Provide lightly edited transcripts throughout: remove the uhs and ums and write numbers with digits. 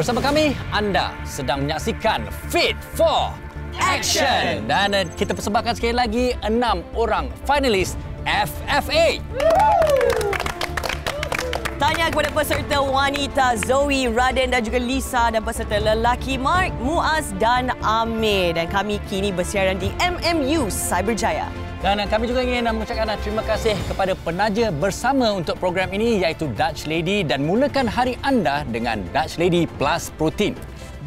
Bersama kami, anda sedang menyaksikan Fit for Action. Dan kita persembahkan sekali lagi 6 orang finalis FFA. Tanya kepada peserta wanita Zoe, Raden dan juga Lisa dan peserta lelaki Mark, Muaz dan Amir. Dan kami kini bersiaran di MMU Cyberjaya. Dan kami juga ingin mengucapkan terima kasih kepada penaja bersama untuk program ini iaitu Dutch Lady dan mulakan hari anda dengan Dutch Lady Plus Protein.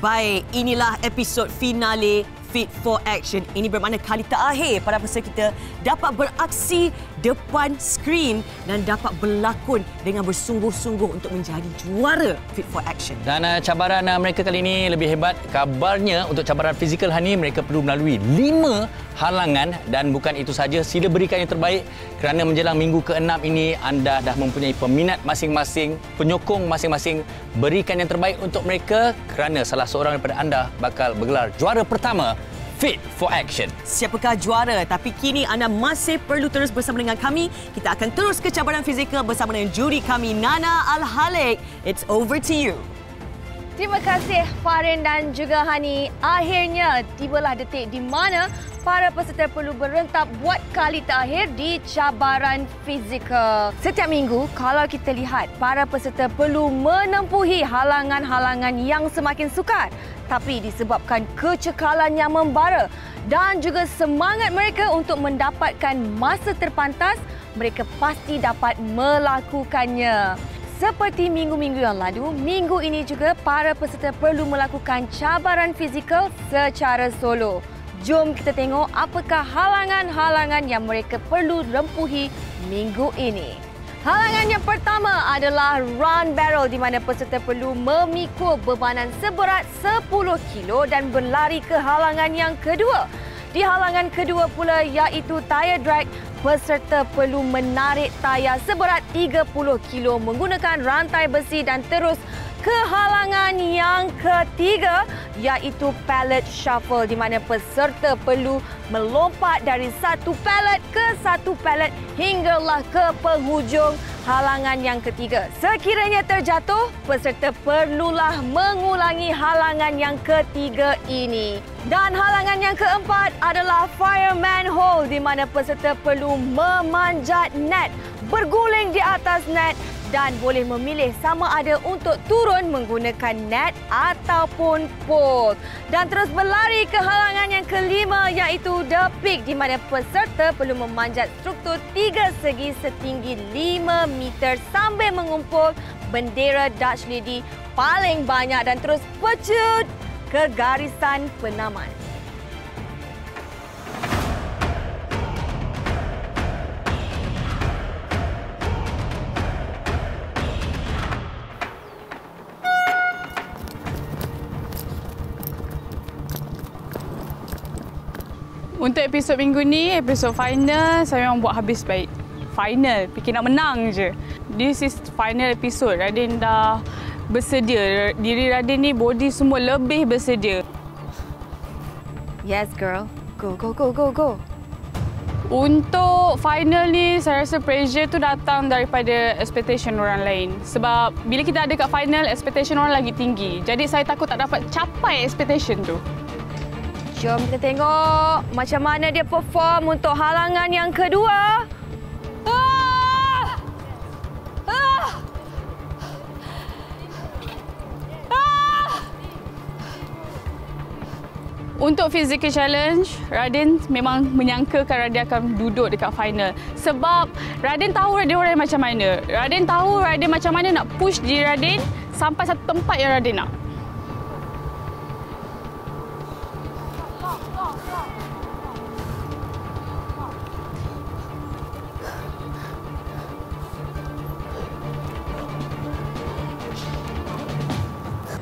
Baik, inilah episod finale Fit for Action. Ini bermakna kali terakhir para peserta kita dapat beraksi depan skrin dan dapat berlakon dengan bersungguh-sungguh untuk menjadi juara Fit for Action. Dan cabaran mereka kali ini lebih hebat. Kabarnya untuk cabaran fizikal hari ini mereka perlu melalui 5 halangan dan bukan itu saja, sila berikan yang terbaik kerana menjelang minggu ke-6 ini anda dah mempunyai peminat masing-masing, penyokong masing-masing. Berikan yang terbaik untuk mereka kerana salah seorang daripada anda bakal bergelar juara pertama Fit for Action. Siapakah juara? Tapi kini anda masih perlu terus bersama dengan kami. Kita akan terus ke cabaran fizikal bersama dengan juri kami Nana Al-Halik. It's over to you. Terima kasih Farin dan juga Hani. Akhirnya tibalah detik di mana para peserta perlu berentak buat kali terakhir di cabaran fizikal. Setiap minggu kalau kita lihat para peserta perlu menempuhi halangan-halangan yang semakin sukar. Tapi disebabkan kecekalan yang membara dan juga semangat mereka untuk mendapatkan masa terpantas, mereka pasti dapat melakukannya. Seperti minggu-minggu yang lalu, minggu ini juga para peserta perlu melakukan cabaran fizikal secara solo. Jom kita tengok apakah halangan-halangan yang mereka perlu rempuhi minggu ini. Halangan yang pertama adalah run barrel di mana peserta perlu memikul bebanan seberat 10 kilo dan berlari ke halangan yang kedua. Di halangan kedua pula iaitu tire drag, peserta perlu menarik tayar seberat 30 kilo menggunakan rantai besi dan terus ke halangan yang ketiga iaitu pallet shuffle di mana peserta perlu melompat dari satu pallet ke satu pallet hinggalah ke penghujung halangan yang ketiga. Sekiranya terjatuh, peserta perlulah mengulangi halangan yang ketiga ini. Dan halangan yang keempat adalah fireman hole di mana peserta perlu memanjat net, berguling di atas net dan boleh memilih sama ada untuk turun menggunakan net ataupun pole. Dan terus berlari ke halangan yang kelima iaitu the peak di mana peserta perlu memanjat struktur 3 segi setinggi 5 meter sambil mengumpul bendera Dutch Lady paling banyak dan terus pecut ke garisan penaman. Untuk episod minggu ni, episod final, saya memang buat habis baik. Final, fikir nak menang je. This is final episode. Raden dah bersedia. Diri Raden ni, body semua lebih bersedia. Yes girl, go go go go go. Untuk final ni, saya rasa pressure tu datang daripada expectation orang lain. Sebab bila kita ada kat final, expectation orang lagi tinggi. Jadi saya takut tak dapat capai expectation tu. Jom kita tengok macam mana dia perform untuk halangan yang kedua. Untuk physical challenge, Raden memang menyangkakan Raden akan duduk dekat final. Sebab Raden tahu Raden orang macam mana. Raden tahu Raden macam mana nak push diri Raden sampai satu tempat yang Raden nak.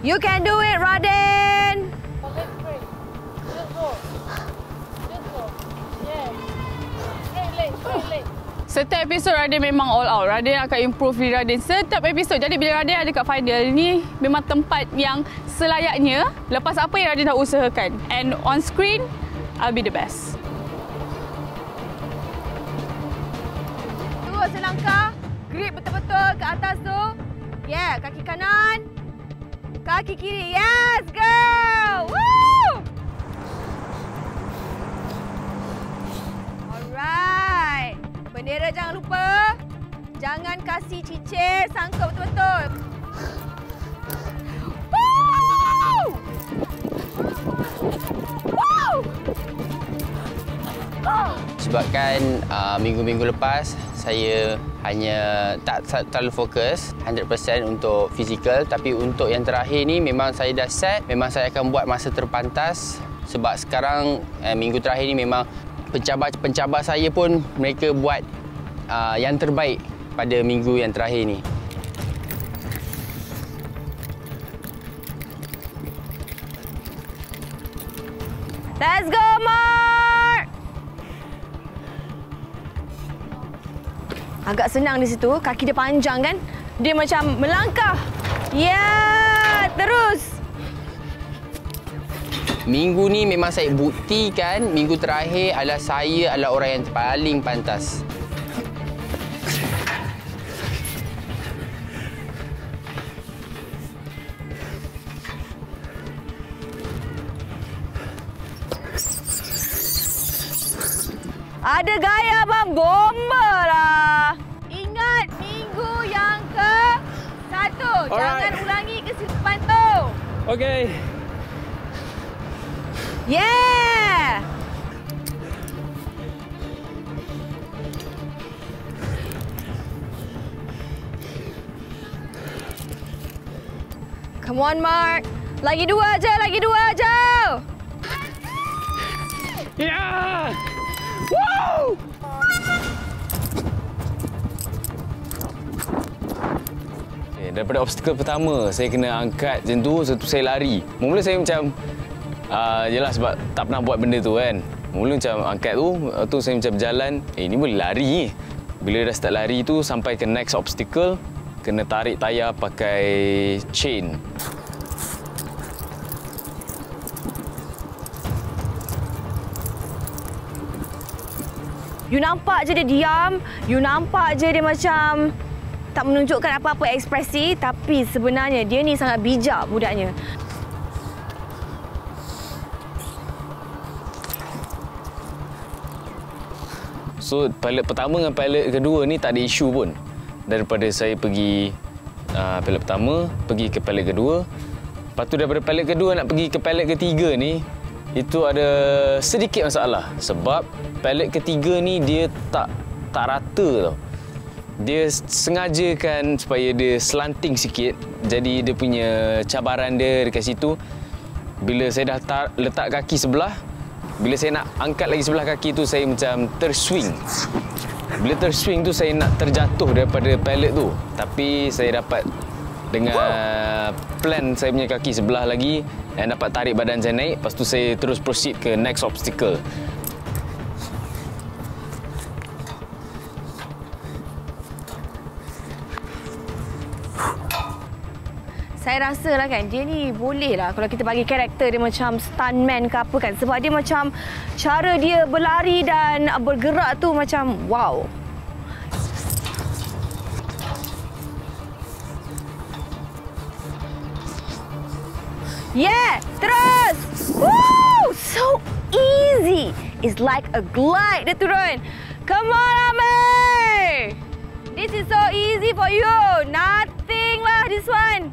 You can do it, Raden! Setiap episod Raden memang all out. Raden akan improve diri Raden setiap episod. Jadi bila Raden ada kat final ni, memang tempat yang selayaknya lepas apa yang Raden dah usahakan. And on screen, I'll be the best. Terus selangkah, grip betul-betul ke atas tu. Yeah, kaki kanan. Kaki kiri. Yes, girl. Woo! Alright. Bendera jangan lupa. Jangan kasih cicir. Sangka betul-betul. Woo! Woo! Sebabkan minggu-minggu lepas saya hanya tak terlalu fokus 100% untuk fizikal, tapi untuk yang terakhir ni memang saya dah set, memang saya akan buat masa terpantas sebab sekarang minggu terakhir ni memang pencabar saya pun mereka buat yang terbaik pada minggu yang terakhir ni. Let's go, Mark! Agak senang di situ. Kaki dia panjang kan? Dia macam melangkah. Ya, terus. Minggu ni memang saya buktikan minggu terakhir saya adalah orang yang paling pantas. Ada gaya abang bomba lah. Ingat minggu yang ke-1. Jangan ulangi kesilapan tu. Okey. Yeah! Come on, Mark. Lagi 2 aja, lagi 2 aja. Ya! Wow! Daripada obstacle pertama, saya kena angkat macam tu, lepas tu saya lari. Mula saya macam, yelah sebab tak pernah buat benda tu kan. Mula macam angkat tu saya macam berjalan, ni boleh lari ni. Bila dah start lari tu, sampai ke next obstacle, kena tarik tayar pakai chain. You nampak je dia diam, you nampak je dia macam tak menunjukkan apa-apa ekspresi, tapi sebenarnya dia ni sangat bijak budaknya. So, pilot pertama dengan pilot kedua ni tak ada isu pun. Daripada saya pergi pilot pertama, pergi ke pilot kedua. Lepas tu daripada pilot kedua nak pergi ke pilot ketiga ni, itu ada sedikit masalah. Sebab pilot ketiga ni dia tak rata tau. Dia sengajakan supaya dia slanting sikit. Jadi dia punya cabaran dia dekat situ. Bila saya dah letak kaki sebelah, bila saya nak angkat lagi sebelah kaki tu, saya macam terswing. Bila terswing tu, saya nak terjatuh daripada pallet tu. Tapi saya dapat dengan plan saya punya kaki sebelah lagi dan dapat tarik badan saya naik. Lepas tu saya terus proceed ke next obstacle. Saya rasa lah kan, dia ni boleh lah kalau kita bagi karakter dia macam stuntman ke apa kan. Sebab dia macam, cara dia berlari dan bergerak tu macam wow. Yeah, terus! Woo! So easy! It's like a glide dia turun. Come on, Amir! This is so easy for you. Nothing lah this one.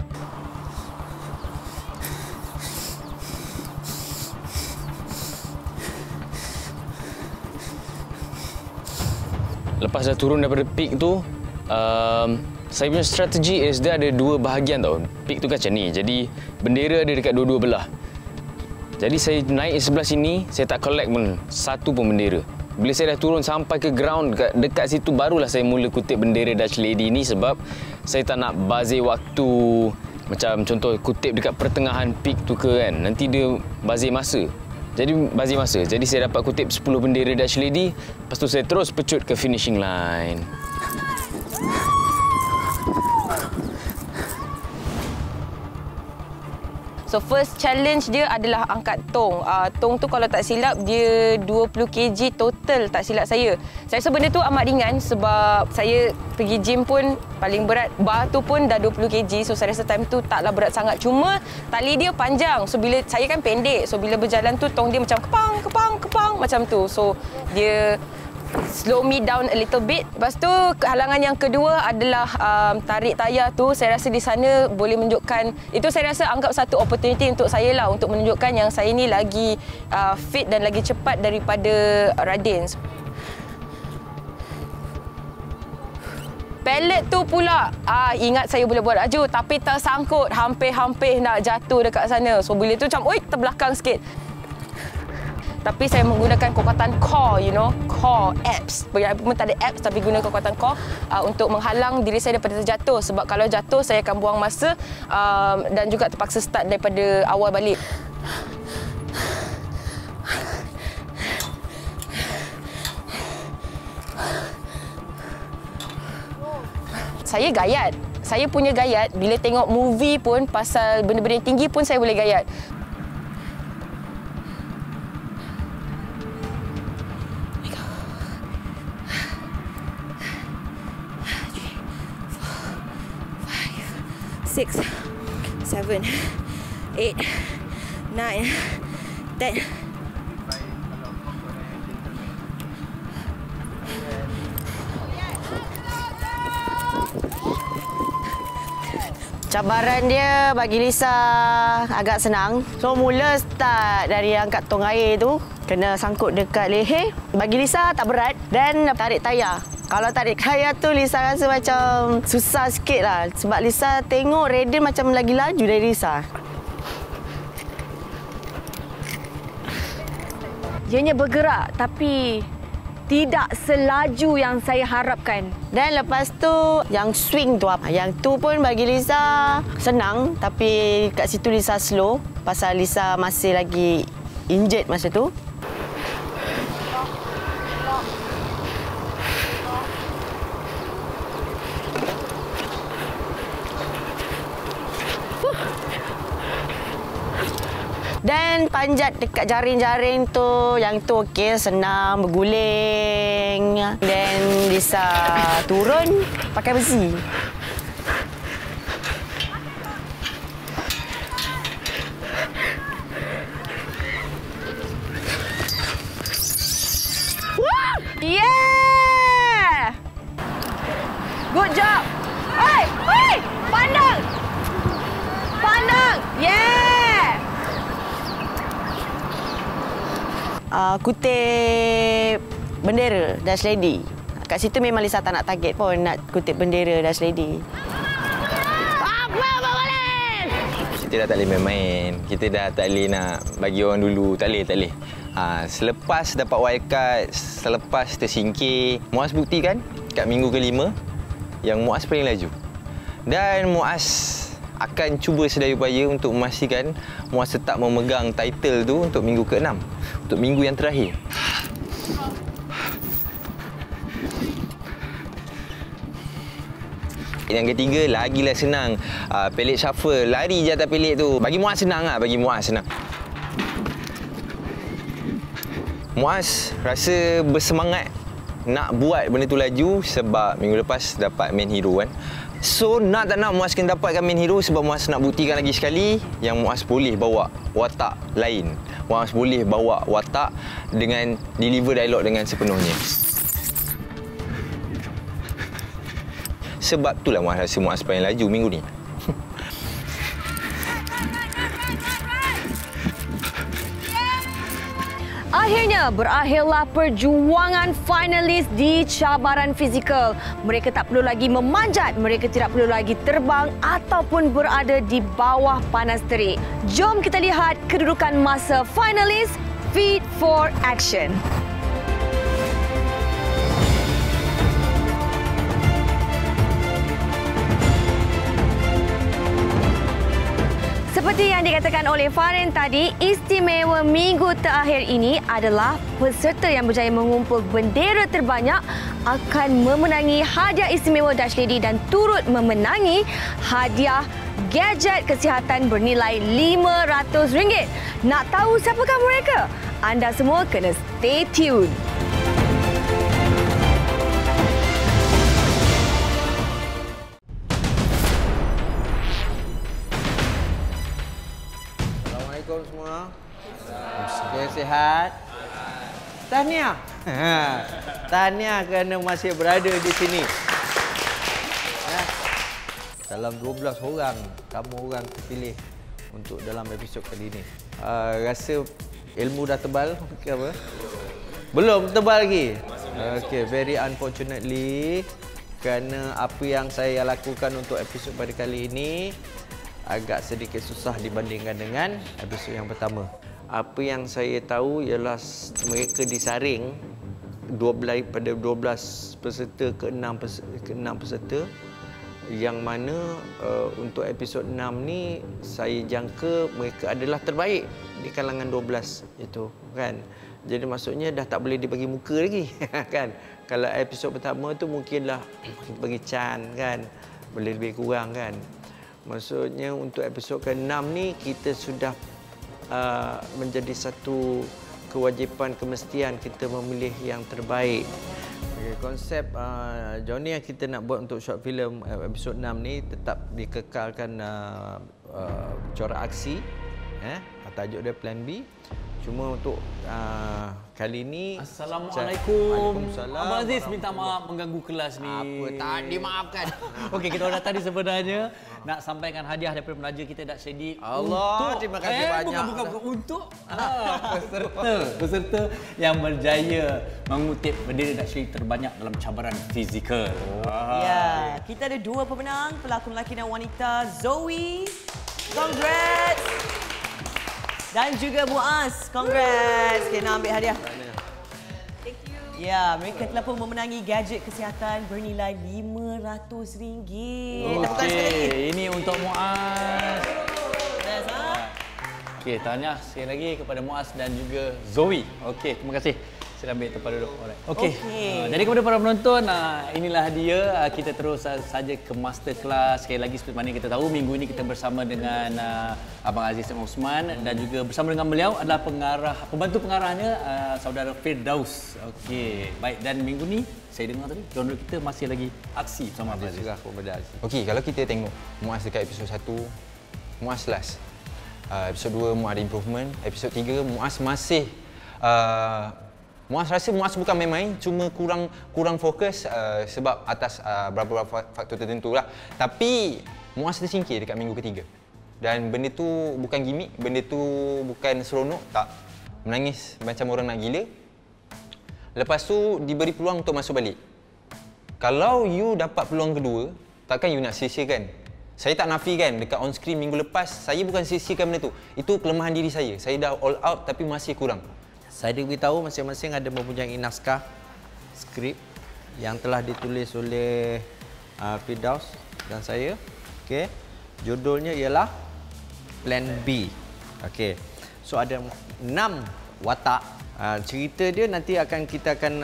Lepas dah turun daripada peak tu, saya punya strategi is dia ada dua bahagian tau. Peak tu kan macam ni. Jadi bendera ada dekat dua-dua belah. Jadi saya naik sebelah sini, saya tak collect pun satu pun bendera. Bila saya dah turun sampai ke ground dekat situ, barulah saya mula kutip bendera Dutch Lady ni sebab saya tak nak bazir waktu. Macam contoh kutip dekat pertengahan peak tu ke kan, nanti dia bazir masa. Jadi saya dapat kutip 10 bendera Dutch Lady. Lepas tu saya terus pecut ke finishing line. So first challenge dia adalah angkat tong. Tong tu kalau tak silap dia 20 kg total, tak silap saya. Saya rasa benda tu amat ringan sebab saya pergi gym pun paling berat bar tu pun dah 20 kg. So saya rasa time tu taklah berat sangat. Cuma tali dia panjang. So bila saya kan pendek. So bila berjalan tu tong dia macam kepang macam tu. So dia slow me down a little bit. Lepas tu halangan yang kedua adalah tarik tayar tu. Saya rasa di sana boleh menunjukkan, itu saya rasa anggap satu opportunity untuk saya lah, untuk menunjukkan yang saya ni lagi fit dan lagi cepat daripada Radin. Pellet tu pula, ingat saya boleh buat laju tapi tersangkut, hampir-hampir nak jatuh dekat sana. So bila tu macam, terbelakang sikit. Tapi saya menggunakan kekuatan core, core, abs. Walaupun tak ada abs tapi guna kekuatan core untuk menghalang diri saya daripada terjatuh. Sebab kalau jatuh saya akan buang masa dan juga terpaksa start daripada awal balik. Saya gayat. Saya punya gayat bila tengok movie pun pasal benda-benda yang tinggi pun saya boleh gayat. Six, 7, 8, 9, 10. Cabaran dia bagi Lisa agak senang. So mula start dari angkat tong air tu, kena sangkut dekat leher. Bagi Lisa tak berat dan tarik tayar. Kalau tarik tayar tu Lisa rasa macam susah sikit lah. Sebab Lisa tengok Radin macam lagi laju dari Lisa. Ianya bergerak tapi tidak selaju yang saya harapkan. Dan lepas tu yang swing tu apa? Yang tu pun bagi Lisa senang tapi kat situ Lisa slow pasal Lisa masih lagi injured masa tu. Dan panjat dekat jaring-jaring tu, yang tu okey, senang, berguling. Dan Lisa turun pakai besi. Yeah! Good job. Hey, pandang. Pandang. Yeah! Kutip bendera Dash Lady. Kat situ memang Lisa tak nak target pun nak kutip bendera Dash Lady. Kita dah tak boleh main-main. Kita dah tak boleh nak bagi orang dulu. Tak boleh. Selepas dapat wildcard, selepas tersingkir, Muaz buktikan kat minggu ke-5 yang Muaz paling laju. Dan Muaz akan cuba sedaya upaya untuk memastikan Muaz tetap memegang title tu untuk minggu ke-6. Untuk minggu yang terakhir. Yang ketiga, lagilah senang. Pellet shuffle, lari je atas pellet tu. Bagi Muaz senang lah, bagi Muaz senang. Muaz rasa bersemangat nak buat benda tu laju sebab minggu lepas dapat main hero kan. So, nak tak nak Muaz kena dapatkan main hero sebab Muaz nak buktikan lagi sekali yang Muaz boleh bawa watak lain. Muaz boleh bawa watak dengan deliver dialog dengan sepenuhnya. Sebab itulah Muaz rasa Muaz paling laju minggu ni. Akhirnya berakhirlah perjuangan finalis di cabaran fizikal. Mereka tak perlu lagi memanjat, mereka tidak perlu lagi terbang ataupun berada di bawah panas terik. Jom kita lihat kedudukan masa finalis Fit for Action. Seperti yang dikatakan oleh Farin tadi, istimewa minggu terakhir ini adalah peserta yang berjaya mengumpul bendera terbanyak akan memenangi hadiah istimewa Dash Lady dan turut memenangi hadiah gadget kesihatan bernilai RM500. Nak tahu siapakah mereka? Anda semua kena stay tune. Assalamualaikum semua. Okay, sihat? Tahniah. Tahniah kerana masih berada di sini. Dalam 12 orang, kamu orang terpilih untuk dalam episod kali ini. Rasa ilmu dah tebal ke apa? Belum tebal lagi. Okay, very unfortunately kerana apa yang saya lakukan untuk episod pada kali ini agak sedikit susah dibandingkan dengan episod yang pertama. Apa yang saya tahu ialah mereka disaring 12 peserta ke 6 peserta yang mana untuk episod 6 ni saya jangka mereka adalah terbaik di kalangan 12 itu kan. Jadi maksudnya dah tak boleh dibagi muka lagi kan. Kalau episod pertama tu mungkinlah bagi can kan, boleh lebih kurang kan. Maksudnya untuk episod ke-6 ni kita sudah menjadi satu kewajipan kemestian kita memilih yang terbaik. Okay, konsep journey yang kita nak buat untuk short film episod 6 ni tetap dikekalkan corak aksi, tajuk dia Plan B. Cuma untuk kali ini Assalamualaikum. Abang Aziz minta maaf mengganggu kelas ni. Apa tak dimaafkan. Okey, kita orang datang ni sebenarnya nak sampaikan hadiah daripada penaja kita Datuk Sedi. Allah, terima kasih banyak. Bukan untuk peserta yang berjaya mengutip bendera Datuk Sedi terbanyak dalam cabaran fizikal. Ya, kita ada 2 pemenang, pelakon lelaki dan wanita. Zoe, congrats. Dan juga Muaz, congrats. Okay, nak ambil hadiah. Thank you. Ya, mereka telah pun memenangi gadget kesihatan bernilai RM500. Okey, ini untuk Muaz. Yes, Okey, tahniah sekali lagi kepada Muaz dan juga Zoe. Okey, terima kasih. Sila ambil tempat duduk. Okey. Jadi kepada para penonton, inilah dia. Kita terus saja ke masterclass. Sekali lagi seperti mana kita tahu, minggu ini kita bersama dengan Abang Aziz Osman dan juga bersama dengan beliau adalah pembantu pengarahnya saudara Firdaus. Okey, baik, dan minggu ni saya dengar tadi genre kita masih lagi aksi bersama Abang Aziz. Okey, kalau kita tengok Muaz dekat episod 1, Muaz last. Episod 2 Muaz ada improvement, episod 3 Muaz masih Muaz rasa Muaz bukan main-main, cuma kurang fokus sebab atas beberapa faktor tertentu lah. Tapi Muaz tersingkir dekat minggu ketiga. Dan benda tu bukan gimmick, benda tu bukan seronok, tak. Menangis macam orang nak gila. Lepas tu diberi peluang untuk masuk balik. Kalau you dapat peluang kedua, takkan you nak sia-siakan? Saya tak nafikan dekat on screen minggu lepas, saya bukan sia-siakan benda tu. Itu kelemahan diri saya. Saya dah all out tapi masih kurang. Saya diberitahu masing-masing ada mempunyai naskah skrip yang telah ditulis oleh Firdaus dan saya. Okey. Judulnya ialah Plan B. Okey. So ada 6 watak. Cerita dia nanti kita akan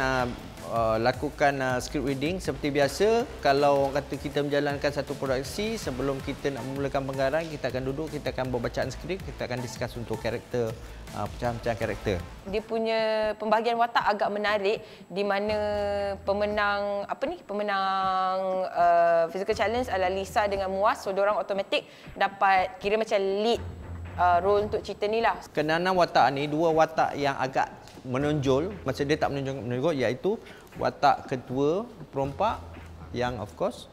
lakukan script reading seperti biasa. Kalau orang kata kita menjalankan satu produksi, sebelum kita nak memulakan penggaraan, kita akan duduk, kita akan buat bacaan skrip, kita akan discuss untuk karakter, pecahan-pecahan karakter. Dia punya pembahagian watak agak menarik di mana pemenang physical challenge adalah Lisa dengan Muaz. So diorang automatik dapat kira macam lead role untuk cerita ni lah. Kena 6 watak ni, 2 watak yang agak menonjol, macam dia tak menonjol, iaitu watak ketua perompak yang of course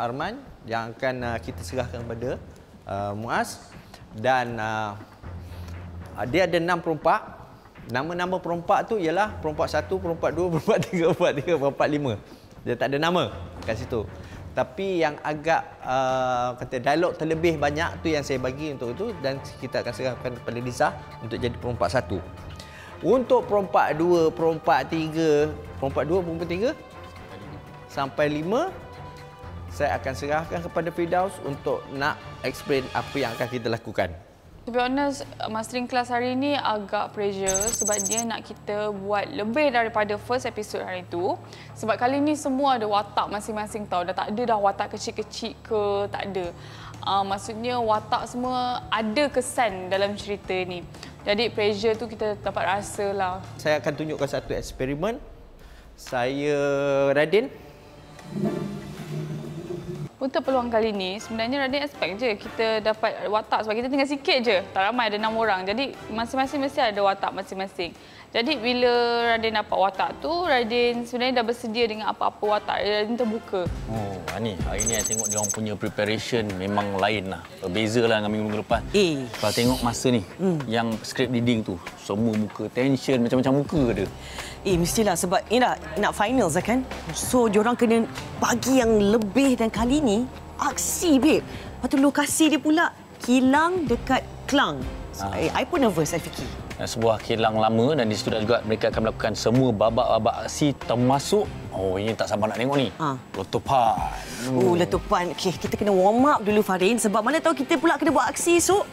Arman yang akan kita serahkan kepada Muaz, dan dia ada 6 perompak. Nama-nama perompak tu ialah perompak 1, perompak 2, perompak 3, perompak 4, perompak 5. Dia tak ada nama kat situ. Tapi yang agak kata dialog terlebih banyak tu yang saya bagi untuk itu, dan kita akan serahkan kepada Lisa untuk jadi perompak 1. Untuk perompak 2, perompak 3, perompak 2, perompak 3 sampai 5, saya akan serahkan kepada Firdaus untuk nak explain apa yang akan kita lakukan. To be honest, mastering class hari ni agak pressure sebab dia nak kita buat lebih daripada first episode hari tu. Sebab kali ni semua ada watak masing-masing tau. Dah tak ada dah watak kecil-kecil ke, tak ada. Maksudnya watak semua ada kesan dalam cerita ni. Jadi pressure tu kita dapat rasa lah. Saya akan tunjukkan satu eksperimen. Saya Radin. Untuk peluang kali ni, sebenarnya Radin expect je kita dapat watak sebab kita tinggal sikit je. Tak ramai, ada 6 orang. Jadi masing-masing mesti ada watak masing-masing. Jadi bila Radin dapat watak tu, Radin sebenarnya dah bersedia dengan apa-apa watak. Radin terbuka. Oh, Ani, hari ni saya tengok dia orang punya preparation memang lain lah. Berbeza lah dengan minggu-minggu lepas. Kalau tengok masa ni, yang script reading tu, semua muka tension, macam-macam muka dia. Mestilah sebab ni dah nak finals lah kan. So, diorang kena bagi yang lebih dan kali ni aksi, babe. Lepas tu lokasi dia pula kilang dekat Klang. So, I pun nervous, saya fikir. Sebuah kilang lama dan di situ juga mereka akan melakukan semua babak-babak aksi termasuk ini tak sabar nak tengok ni. Letupan. Letupan. Okey, kita kena warm up dulu Farin sebab mana tahu kita pula kena buat aksi esok.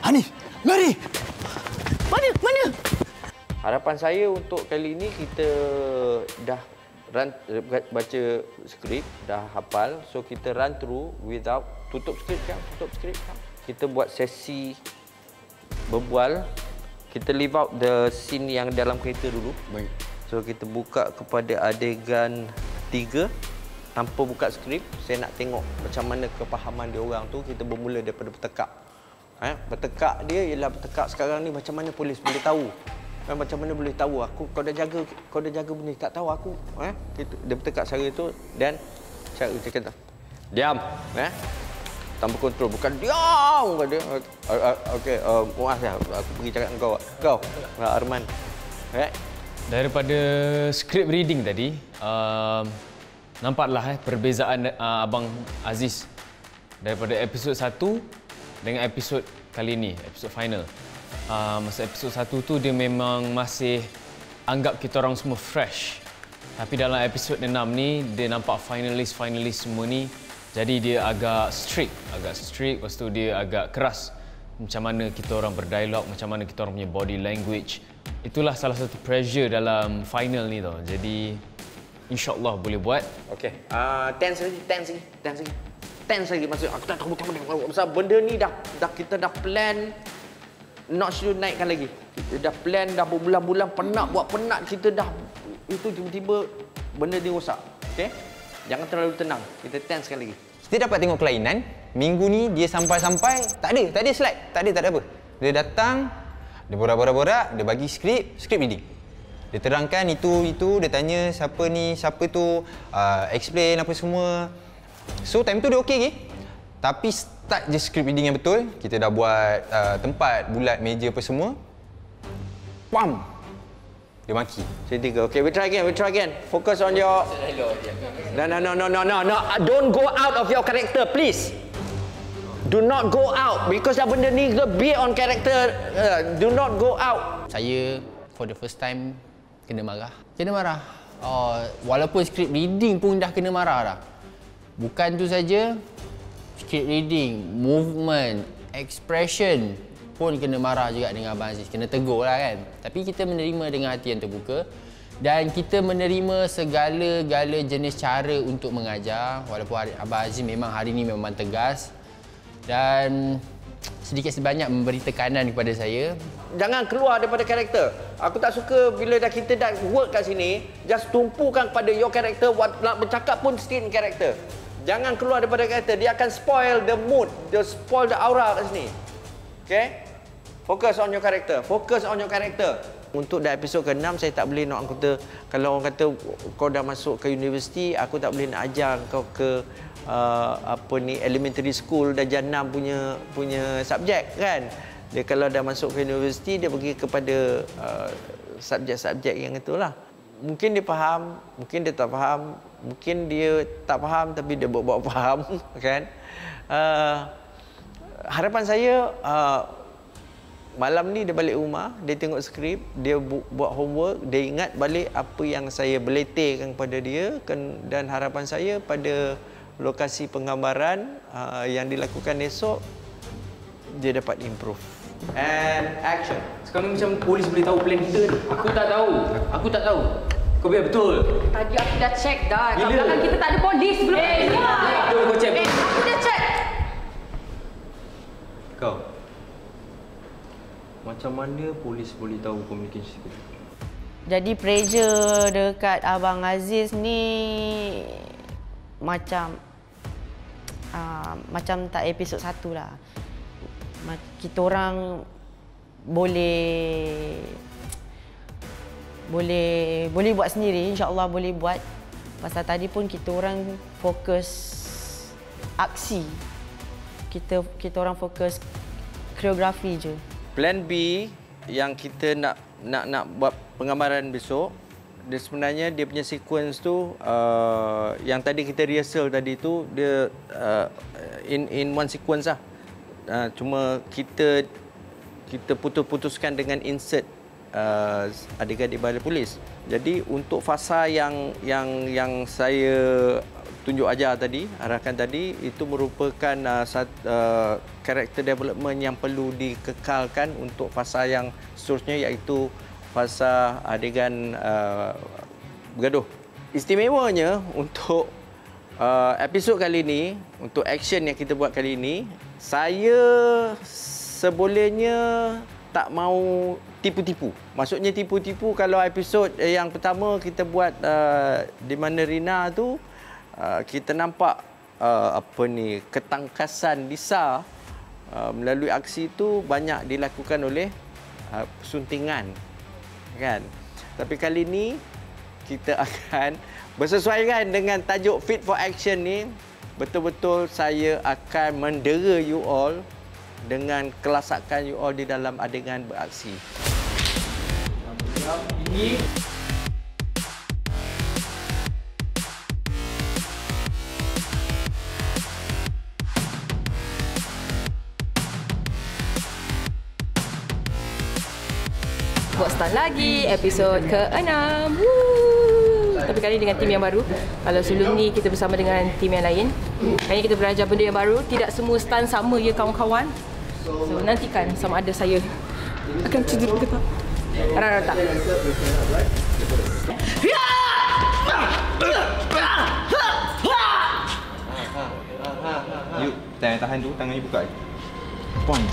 Hanif, lari. Mana? Harapan saya untuk kali ini kita dah baca skrip, dah hafal. So kita run through without tutup skrip kan? Kita buat sesi berbual. Kita leave out the scene yang dalam kereta dulu. Baik. So kita buka kepada adegan 3 tanpa buka skrip. Saya nak tengok macam mana kepahaman dia orang tu. Kita bermula daripada bertekak. Bertekak dia ialah bertekak sekarang ni macam mana polis boleh tahu. Macam mana boleh tahu aku kau dah jaga benda tak tahu aku. Dia bertekak cara tu dan cara dia kata diam. Tanpa kontrol, bukan diam kata dia. Okey, maaf ya, aku pergi cakap dengan kau Arman. Daripada script reading tadi, nampaklah perbezaan Abang Aziz daripada episod 1 dengan episod kali ini, episod final. Masa episod 1 tu dia memang masih anggap kita orang semua fresh. Tapi dalam episod 6 ni dia nampak finalis semua ni. Jadi dia agak strict, lepas tu dia agak keras. Macam mana kita orang berdialog, macam mana kita orang punya body language. Itulah salah satu pressure dalam final ni tau. Jadi insya-Allah boleh buat. Okey. Tense lagi maksud aku tak tahu pasal benda ni dah kita dah plan. Not sure naikkan lagi. Kita dah plan dah berbulan-bulan penat kita dah itu tiba-tiba benda ni rosak. Okey? Jangan terlalu tenang. Kita tense sekali lagi. Kita dapat tengok kelainan. Minggu ni dia sampai-sampai tak ada slide. Tak ada apa. Dia datang, dia borak-borak, dia bagi skrip reading. Dia terangkan itu, dia tanya siapa tu, explain apa semua. So time tu dia okey ke? Tapi start je script reading yang betul. Kita dah buat tempat, bulat, meja apa semua. Pam! Dia maki. Saya 3. Okay, we try again. Focus on your... No. Don't go out of your character, please. Do not go out. Because dah benda ni be on character. Do not go out. Saya, for the first time, kena marah. Walaupun script reading pun dah kena marah dah. Bukan tu saja, script reading, movement, expression pun kena marah juga dengan Abang Aziz. Kena tegur lah kan. Tapi kita menerima dengan hati yang terbuka. Dan kita menerima segala-gala jenis cara untuk mengajar. Walaupun Abang Aziz memang hari ni memang tegas. Dan sedikit sebanyak memberi tekanan kepada saya. Jangan keluar daripada karakter. Aku tak suka bila kita dah work kat sini, just tumpukan pada your character. Nak bercakap pun stay in karakter. Jangan keluar daripada karakter. Dia akan spoil the mood. Dia spoil the aura kat sini. Okay? Focus on your character. Untuk dah episod ke-6, saya tak boleh nak kata, kalau orang kata kau dah masuk ke universiti, aku tak boleh nak ajar kau ke elementary school darjah 6 punya subjek kan. Dia kalau dah masuk ke universiti, dia pergi kepada subjek-subjek yang itulah. Mungkin dia faham, mungkin dia tak faham, mungkin dia tak faham tapi dia buat faham kan. Harapan saya malam ni dia balik rumah, dia tengok skrip, dia buat homework, dia ingat balik apa yang saya beletirkan kepada dia dan harapan saya pada lokasi penggambaran yang dilakukan esok dia dapat improve. And action. Sekarang macam polis boleh tahu plan kita ni. Aku tak tahu. Kau biar betul. Tadi aku dah check dah. Kat Bila? belakang kita tak ada polis sebelum ni. Betul kau cek. Aku dah check. Kau, macam mana polis boleh tahu komunikasi kita? Jadi pressure dekat Abang Aziz ni macam macam tak episod 1 lah. Kita orang boleh buat sendiri, insya-Allah boleh buat. Pasal tadi pun kita orang fokus aksi. Kita orang fokus koreografi je. Plan B yang kita nak buat penggambaran besok, dia sebenarnya dia punya sequence tu yang tadi kita rehearsal tadi tu dia in one sequence lah. Cuma kita putuskan dengan insert adegan di balai polis. Jadi untuk fasa yang saya tunjuk ajar tadi, arahkan tadi, itu merupakan character development yang perlu dikekalkan untuk fasa yang seterusnya, iaitu fasa adegan bergaduh. Istimewanya untuk episod kali ini, untuk action yang kita buat kali ini, saya sebolehnya tak mau tipu-tipu. Maksudnya tipu-tipu kalau episod yang pertama kita buat di mana Rina tu, kita nampak ketangkasan Lisa melalui aksi itu banyak dilakukan oleh suntingan, kan? Tapi kali ini kita akan bersesuaian dengan tajuk Fit for Action ni. Betul-betul saya akan mendera you all dengan kelasakan you all di dalam adegan beraksi. Ini Buat start lagi episod ke-6. Tapi kali ini dengan tim yang baru. Kalau sebelum ni kita bersama dengan tim yang lain, kali ini kita belajar benda yang baru. Tidak semua stand sama ya kawan-kawan. So nantikan sama ada saya akan cedera ke tak. Harap tak. Yuk, tahan tu, tangan you buka. Pon.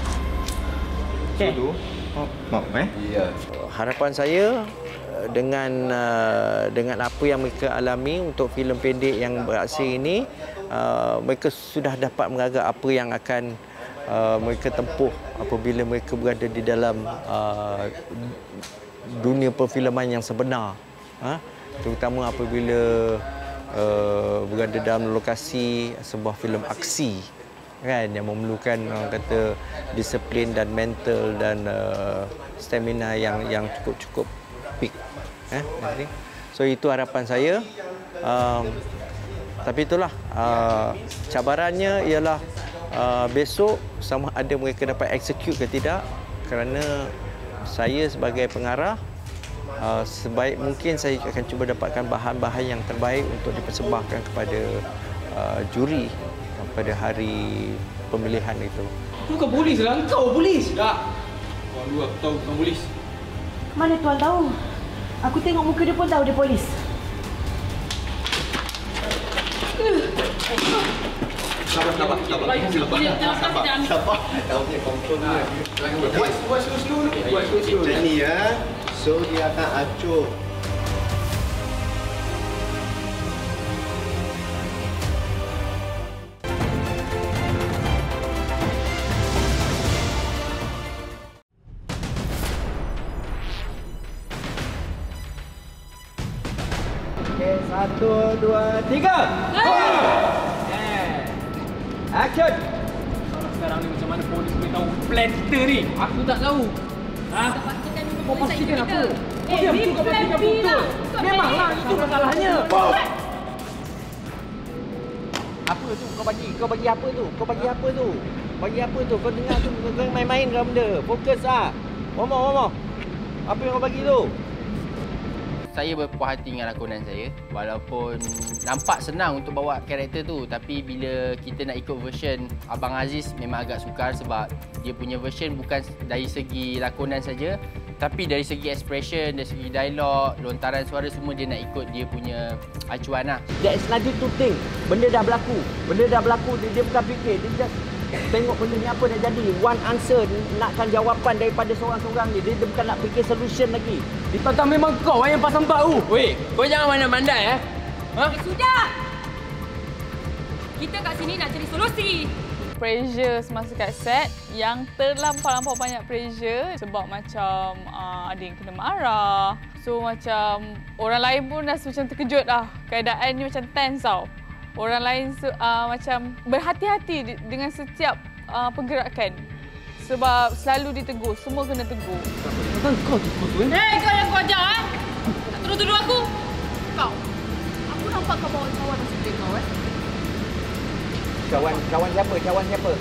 Okay. Tu. Mak, Ya. Harapan saya dengan apa yang mereka alami untuk filem pendek yang beraksi ini, mereka sudah dapat mengagak apa yang akan mereka tempuh apabila mereka berada di dalam dunia perfilman yang sebenar, terutama apabila berada dalam lokasi sebuah filem aksi, kan, yang memerlukan orang kata disiplin dan mental dan stamina yang cukup peak. So itu harapan saya. Tapi itulah cabarannya ialah besok sama ada mereka dapat execute ke tidak, kerana saya sebagai pengarah sebaik mungkin saya akan cuba dapatkan bahan-bahan yang terbaik untuk dipersembahkan kepada juri pada hari pemilihan itu. Bukan polis lah, engkau polis. Tak. Tuan lu aku tahu bukan polis. Mana tuan tahu? Aku tengok muka dia pun tahu dia polis. Sabar. Tahu punya confirm dia. Buat slow-slow dulu. Buat slow-slow. Macam ni ya. So dia akan acuh. Okay, 1, 2, 3. Action! Sekarang ni macam mana polis boleh tahu plan kita ni? Aku tak tahu. Kau pastikan apa? Dia kau pastikan betul. Memanglah itu masalahnya. Apa tu kau bagi? Kau bagi apa tu? Bagi apa tu? Kau dengar tu, kau main-main ke benda? Fokus ah. One more. Apa yang kau bagi tu? Saya berpuas hati dengan lakonan saya. Walaupun nampak senang untuk bawa karakter tu, tapi bila kita nak ikut version Abang Aziz memang agak sukar sebab dia punya version bukan dari segi lakonan saja, Tapi dari segi expression, dari segi dialog, lontaran suara semua dia nak ikut dia punya acuan lah. That is nothing to think. Benda dah berlaku. Dia bukan fikir. Dia just tengok benda ni apa dah jadi. One answer, nakkan jawapan daripada seorang-seorang ni. Dia bukan nak fikir solution lagi. Ditantang memang kau yang pasang bau. Weh, kau jangan mandai-mandai Ha? Sudah! Kita kat sini nak cari solusi. Pressure semasa kat set yang terlampau banyak pressure sebab macam ada yang kena marah. So macam orang lain pun rasa macam terkejut lah. Keadaan ni macam tense tau. Orang lain macam berhati-hati dengan setiap pergerakan. Sebab selalu ditegur, semua kena tegur. Kan kau tu Hei, kau yang kau ajar Tak tuduh-tuduh aku. Kau. Aku nampak kau bawa kawan nasib kau Kawan siapa?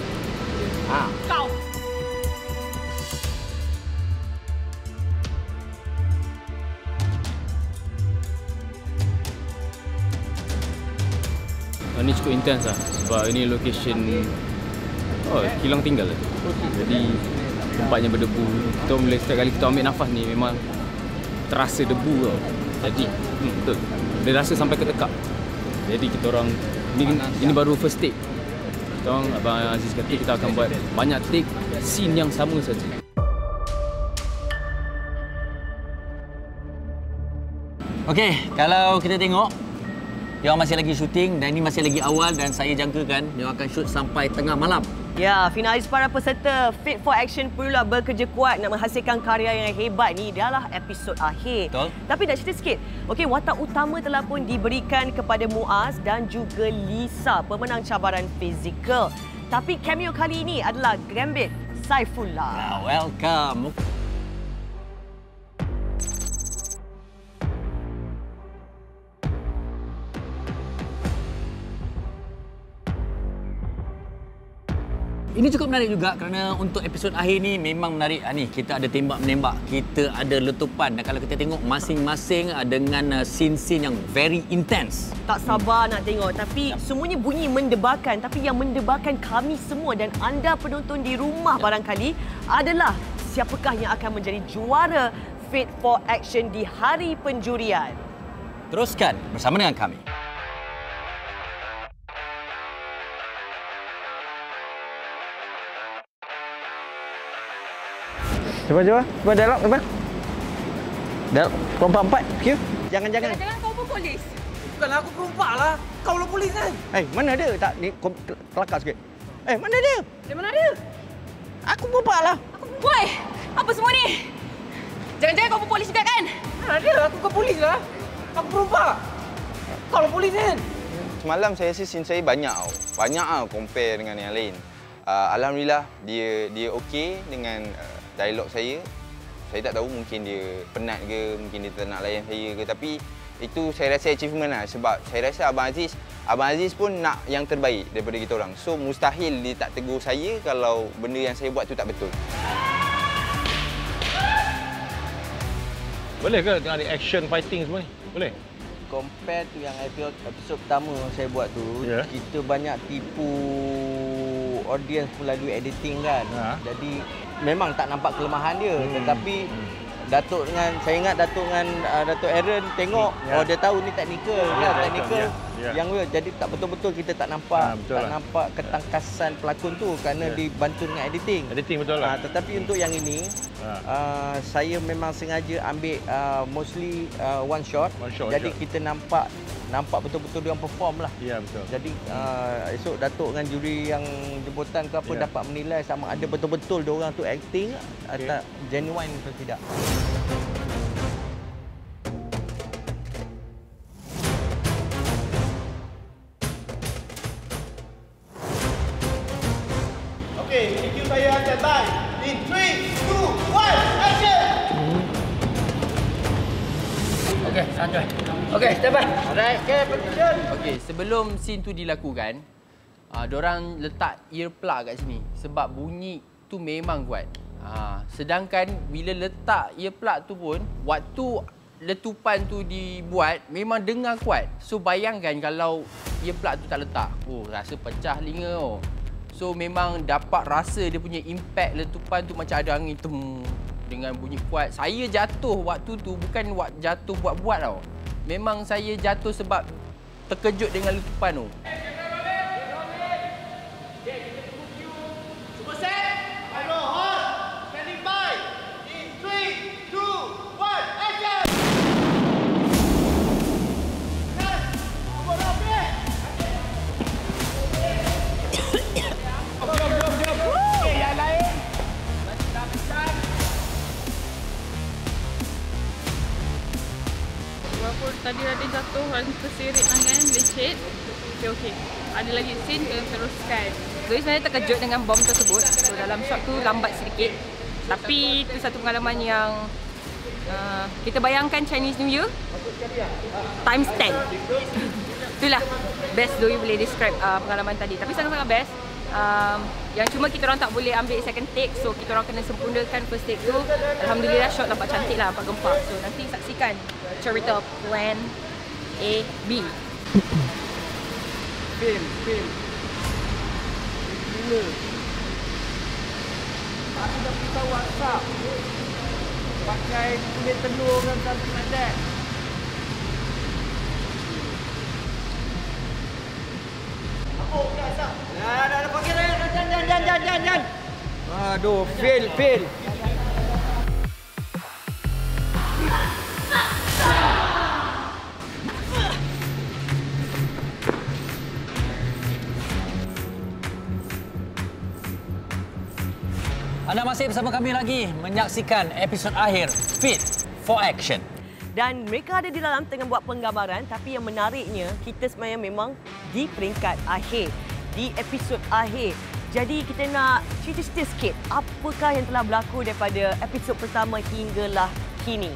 Kau. Ini cukup intens lah sebab ini location kilang tinggal lah. Jadi tempatnya berdebu. Kita boleh setiap kali kita ambil nafas ni memang terasa debu tau. Jadi betul. Dia rasa sampai ke tekak. Jadi kita orang ini baru first take. Abang Aziz kata kita akan buat banyak take scene yang sama saja. Okey, kalau kita tengok dia orang masih lagi syuting dan ini masih lagi awal dan saya jangkakan dia orang akan shoot sampai tengah malam. Ya, finalis para peserta Fit for Action perlulah bekerja kuat nak menghasilkan karya yang hebat ni. Dialah episod akhir. Betul. Tapi nak cerita sikit. Okey, watak utama telah pun diberikan kepada Muaz dan juga Lisa, pemenang cabaran fizikal. Tapi cameo kali ini adalah Gambit Saifullah. Welcome. Ini cukup menarik juga kerana untuk episod akhir ni memang menarik. Ni kita ada tembak-menembak, kita ada letupan dan kalau kita tengok masing-masing dengan scene-scene yang very intense. Tak sabar nak tengok tapi semuanya bunyi mendebarkan, tapi yang mendebarkan kami semua dan anda penonton di rumah barangkali adalah siapakah yang akan menjadi juara Fit for Action di hari penjurian. Teruskan bersama dengan kami. Cuba dialog apa? Dialog perompak 4. Q. Jangan. Jangan kau pun polis. Bukanlah aku perompak lah. Kau lah polis kan? Mana ada? Tak, ni kelakar sikit. Mana ada? Dari mana ada? Aku perompak lah. Woi, apa semua ni? Jangan-jangan kau pun polis juga kan? Mana ada? Aku bukan polis lah. Aku perompak. Kau lah polis kan? Semalam saya rasa scene saya banyak tau. Banyak lah compare dengan yang lain. Alhamdulillah dia okey dengan dialog saya. Saya tak tahu mungkin dia penat ke, mungkin dia tak nak layan saya ke. Tapi itu saya rasa achievement lah. Sebab saya rasa Abang Aziz pun nak yang terbaik daripada kita orang. So mustahil dia tak tegur saya kalau benda yang saya buat tu tak betul. Boleh ke tengah ada action fighting semua ni? Boleh? Compare tu yang episod pertama saya buat tu, kita banyak tipu audience melalui editing kan. Jadi memang tak nampak kelemahan dia, tetapi Datuk dengan saya ingat Datuk dengan Datuk Aaron tengok dia tahu ni teknikal kan, teknikal yang jadi tak betul-betul kita tak nampak nampak ketangkasan pelakon tu kerana dibantu dengan editing betul lah. Tetapi untuk yang ini saya memang sengaja ambil mostly one shot. Jadi kita nampak betul-betul dia orang perform lah. Ya, betul. Jadi esok Datuk dengan juri yang jemputan ke apa dapat menilai sama ada betul-betul dia orang tu acting atau genuine atau tidak. Okey, EQ saya standby. In 3, 2, 1, action! Okey, santai. Okey, standby. Alright, okay, position. Okey, sebelum scene tu dilakukan, diorang letak earplug kat sini sebab bunyi tu memang kuat. Sedangkan bila letak earplug tu pun, waktu letupan tu dibuat memang dengar kuat. So bayangkan kalau earplug tu tak letak, rasa pecah telinga. So memang dapat rasa dia punya impact letupan tu macam ada angin dengan bunyi kuat. Saya jatuh waktu tu bukan jatuh buat-buat tau. Memang saya jatuh sebab terkejut dengan letupan tu. Semua set. Hello, hold. Standing by. In 3, 2, 1, action. Walaupun tadi Radin jatuh, Radin tersirit tangan, lecet. Okey. Ada lagi scene yang teruskan. Zoe sebenarnya terkejut dengan bom tersebut. So, dalam shot tu lambat sedikit. Tapi itu satu pengalaman yang kita bayangkan Chinese New Year times 10. Itulah best Zoe boleh describe pengalaman tadi. Tapi sangat-sangat best. Yang cuma kita orang tak boleh ambil second take, so kita orang kena sempurnakan first take tu. Alhamdulillah shot nampak cantik lah, nampak gempak. So nanti saksikan cerita plan A, B. Film. Gila. Aku dah buka WhatsApp. Pakai kulit telur dan something like that. Dah pakai dah. Jangan. Aduh, fail. Anda masih bersama kami lagi menyaksikan episod akhir Fit for Action. Dan mereka ada di dalam tengah buat penggambaran, tapi yang menariknya kita sebenarnya memang di peringkat akhir, di episod akhir. Jadi kita nak cerita-cerita sikit apakah yang telah berlaku daripada episod pertama hinggalah kini.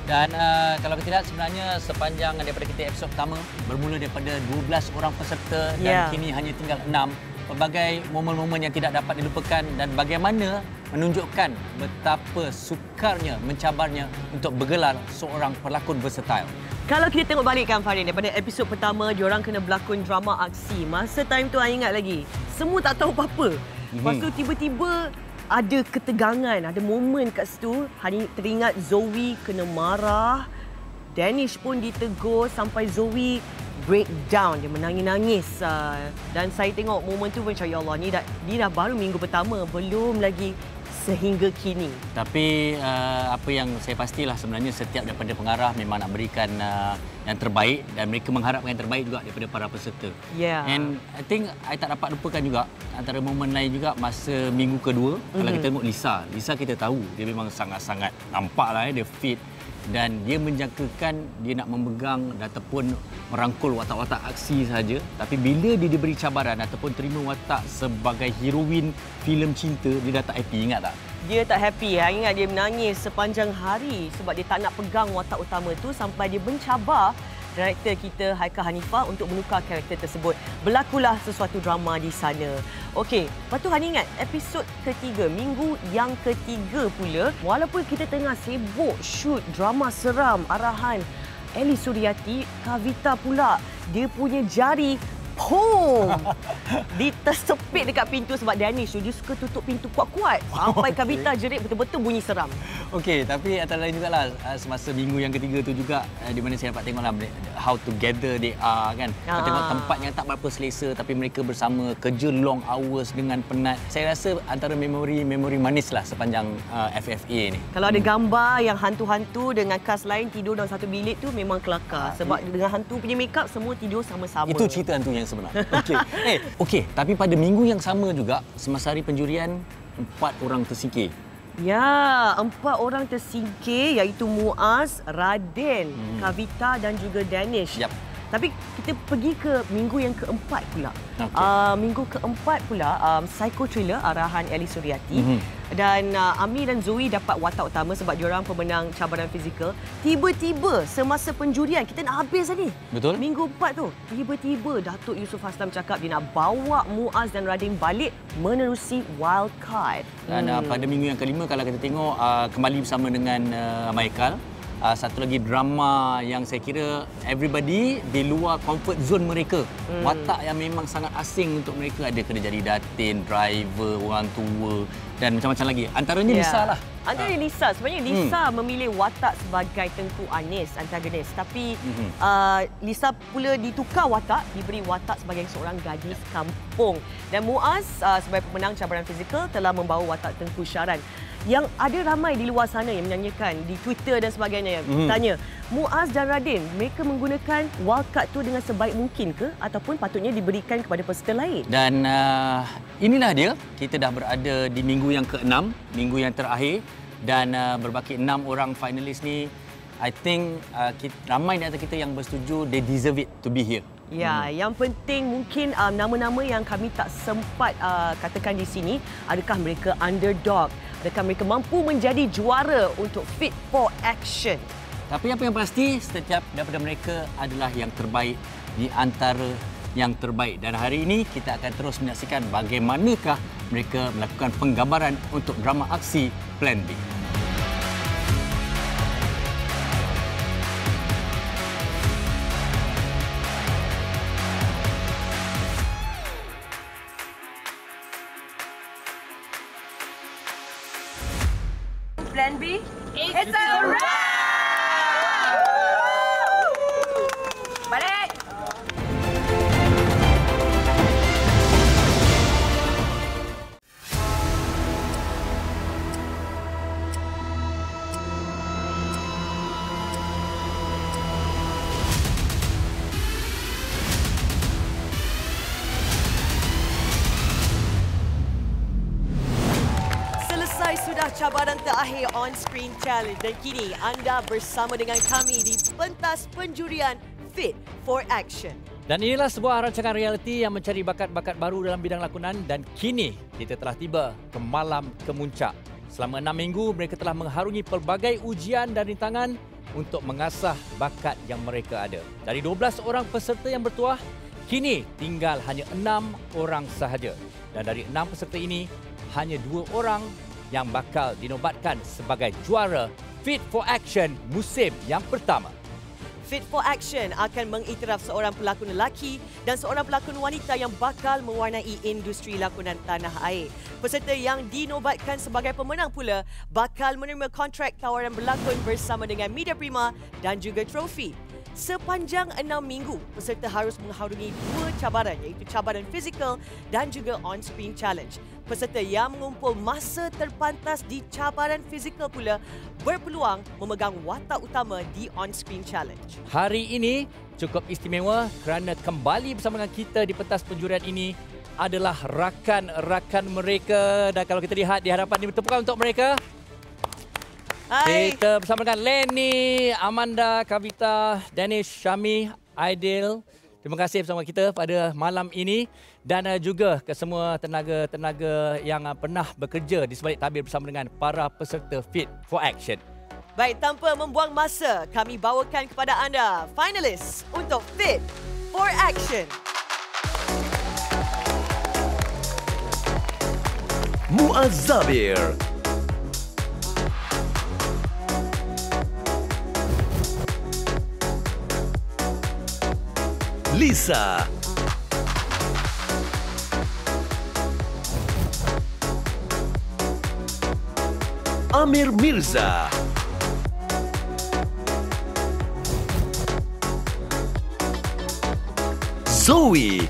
Dan kalau kita lihat sebenarnya sepanjang daripada kita episod pertama bermula daripada 12 orang peserta dan kini hanya tinggal 6. Pelbagai momen-momen yang tidak dapat dilupakan dan bagaimana menunjukkan betapa sukarnya, mencabarnya untuk bergelar seorang pelakon versatile. Kalau kita tengok balik kan Farin, daripada episod pertama diorang kena berlakon drama aksi. Masa time tu saya ingat lagi, semua tak tahu apa-apa. Lepas tu tiba-tiba ada ketegangan, ada momen kat situ. Hani teringat Zoe kena marah, Danish pun ditegur sampai Zoe breakdown, dia menangis-nangis. Dan saya tengok momen tu macam, ya Allah, ni dah baru minggu pertama, belum lagi sehingga kini. Tapi apa yang saya pastilah sebenarnya setiap daripada pengarah memang nak berikan yang terbaik dan mereka mengharapkan yang terbaik juga daripada para peserta. And I think I tak dapat lupakan juga antara momen lain juga masa minggu kedua. Kalau kita tengok Lisa kita tahu dia memang sangat-sangat nampaklah dia fit. Dan dia menjangkakan dia nak memegang ataupun merangkul watak-watak aksi saja. Tapi bila dia diberi cabaran ataupun terima watak sebagai heroin filem cinta, dia dah tak happy, ingat tak? Dia tak happy. Saya ingat dia menangis sepanjang hari sebab dia tak nak pegang watak utama tu sampai dia mencabar director kita Haikal Hanifah untuk menukar karakter tersebut. Berlakulah sesuatu drama di sana. Okey, lepas tu Hani ingat episod ketiga, minggu yang ketiga pula, walaupun kita tengah sibuk shoot drama seram arahan Elly Suryati, Kavita pula dia punya jari tersepit dekat pintu sebab Danish tu dia suka tutup pintu kuat-kuat sampai Kavita jerit betul-betul bunyi seram. Okey, tapi antara lain jugalah semasa minggu yang ketiga tu juga di mana saya dapat tengoklah how together they are kan. Kita tengok tempat yang tak berapa selesa tapi mereka bersama kerja long hours dengan penat. Saya rasa antara memori manis lah sepanjang FFA ni. Kalau ada gambar yang hantu-hantu dengan cast lain tidur dalam satu bilik tu memang kelakar sebab dengan hantu punya makeup semua tidur sama-sama. Itu cerita hantu yang sebenar. Okey, tapi pada minggu yang sama juga semasa hari penjurian 4 orang tersingkir. Ya, 4 orang tersingkir iaitu Muaz, Radin, Kavita dan juga Danish. Tapi kita pergi ke minggu yang keempat pula. Minggu keempat pula psycho thriller arahan Elly Suryati. Dan Ami dan Zoe dapat watak utama sebab diorang pemenang cabaran fizikal. Tiba-tiba semasa penjurian kita nak habis tadi. Betul. Minggu 4 tu. Tiba-tiba Datuk Yusof Haslam cakap dia nak bawa Muaz dan Radin balik menerusi wild card. Dan pada minggu yang kelima kalau kita tengok kembali bersama dengan Michael. Satu lagi drama yang saya kira everybody di luar comfort zone mereka. Watak yang memang sangat asing untuk mereka. Ada kena jadi datin, driver, orang tua, dan macam-macam lagi. Antaranya Lisa lah. Antara Lisa, sebenarnya Lisa memilih watak sebagai Tengku Anis, antagonis. Tapi Lisa pula ditukar watak, diberi watak sebagai seorang gadis kampung. Dan Muaz sebagai pemenang cabaran fizikal telah membawa watak Tengku Syaran. Yang ada ramai di luar sana yang menyanyikan di Twitter dan sebagainya. Tanya, Muaz dan Radin, mereka menggunakan wildcard tu dengan sebaik mungkin ke? Ataupun patutnya diberikan kepada peserta lain? Dan inilah dia, kita dah berada di minggu yang ke-6, minggu yang terakhir. Dan berbaki 6 orang finalis ni, I think ramai di antara kita yang bersetuju they deserve it to be here. Ya, yang penting mungkin nama-nama yang kami tak sempat katakan di sini, adakah mereka underdog? Adakah mereka mampu menjadi juara untuk Fit for Action? Tapi apa yang pasti, setiap daripada mereka adalah yang terbaik di antara yang terbaik. Dan hari ini kita akan terus menyaksikan bagaimanakah mereka melakukan penggambaran untuk drama aksi Plan B. Plan B, it's a wrap! Balik! Sudah cabaran terakhir On Screen Challenge dan kini anda bersama dengan kami di pentas penjurian Fit for Action. Dan inilah sebuah rancangan realiti yang mencari bakat-bakat baru dalam bidang lakonan dan kini kita telah tiba ke malam kemuncak. Selama 6 minggu mereka telah mengharungi pelbagai ujian dan rintangan untuk mengasah bakat yang mereka ada. Dari 12 orang peserta yang bertuah, kini tinggal hanya 6 orang sahaja. Dan dari 6 peserta ini, hanya 2 orang yang bakal dinobatkan sebagai juara Fit for Action musim yang pertama. Fit for Action akan mengiktiraf seorang pelakon lelaki dan seorang pelakon wanita yang bakal mewarnai industri lakonan tanah air. Peserta yang dinobatkan sebagai pemenang pula bakal menerima kontrak tawaran berlakon bersama dengan Media Prima dan juga trofi. Sepanjang 6 minggu, peserta harus mengharungi 2 cabaran iaitu cabaran fizikal dan juga on-screen challenge. Peserta yang mengumpul masa terpantas di cabaran fizikal pula berpeluang memegang watak utama di on-screen challenge. Hari ini cukup istimewa kerana kembali bersama dengan kita di pentas penjurian ini adalah rakan-rakan mereka. Dan kalau kita lihat di hadapan ini, tepukan untuk mereka. Hai. Kita bersama dengan Lenny, Amanda, Kavita, Danish, Syami, Aidil. Terima kasih bersama kita pada malam ini dan juga ke semua tenaga-tenaga yang pernah bekerja di sebalik tabir bersama dengan para peserta Fit for Action. Baik, tanpa membuang masa, kami bawakan kepada anda finalis untuk Fit for Action. Muaz Zabir, Lisa, Amir Mirza, Zoe,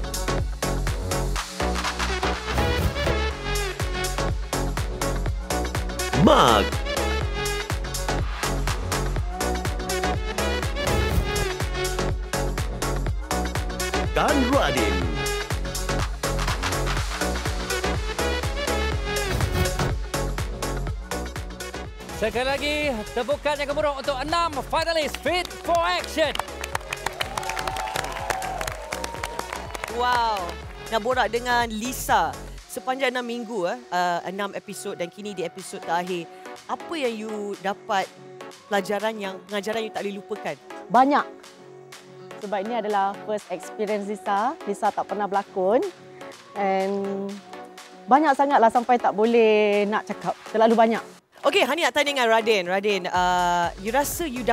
Mark, dan Radin. Sekali lagi, tepukan yang gemuruh untuk 6 finalis Fit for Action. Wow, nak borak dengan Lisa. Sepanjang 6 minggu, 6 episod dan kini di episod terakhir. Apa yang you dapat pengajaran yang tak boleh lupakan? Banyak. Sebab ini adalah first experience Lisa. Lisa tak pernah berlakon. And banyak sangatlah sampai tak boleh nak cakap. Terlalu banyak. Okey, Hani nak tanya dengan Radin. Radin, you rasa you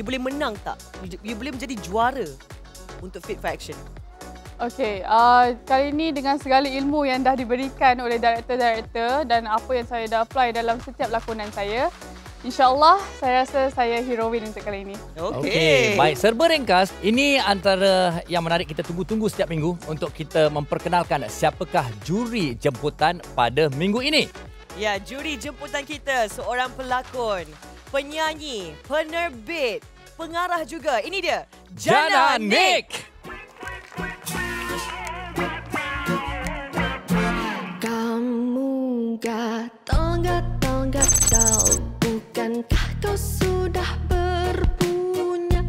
boleh menang tak? You boleh menjadi juara untuk Fit for Action? Okey, kali ini dengan segala ilmu yang dah diberikan oleh director-director dan apa yang saya dah apply dalam setiap lakonan saya, InsyaAllah saya rasa saya heroin untuk kali ini. Okey, baik. Serba ringkas, ini antara yang menarik kita tunggu-tunggu setiap minggu untuk kita memperkenalkan siapakah juri jemputan pada minggu ini. Ya, juri jemputan kita seorang pelakon, penyanyi, penerbit, pengarah juga. Ini dia, Jana Nick. Kamu gatal, bukankah kau sudah berpunya?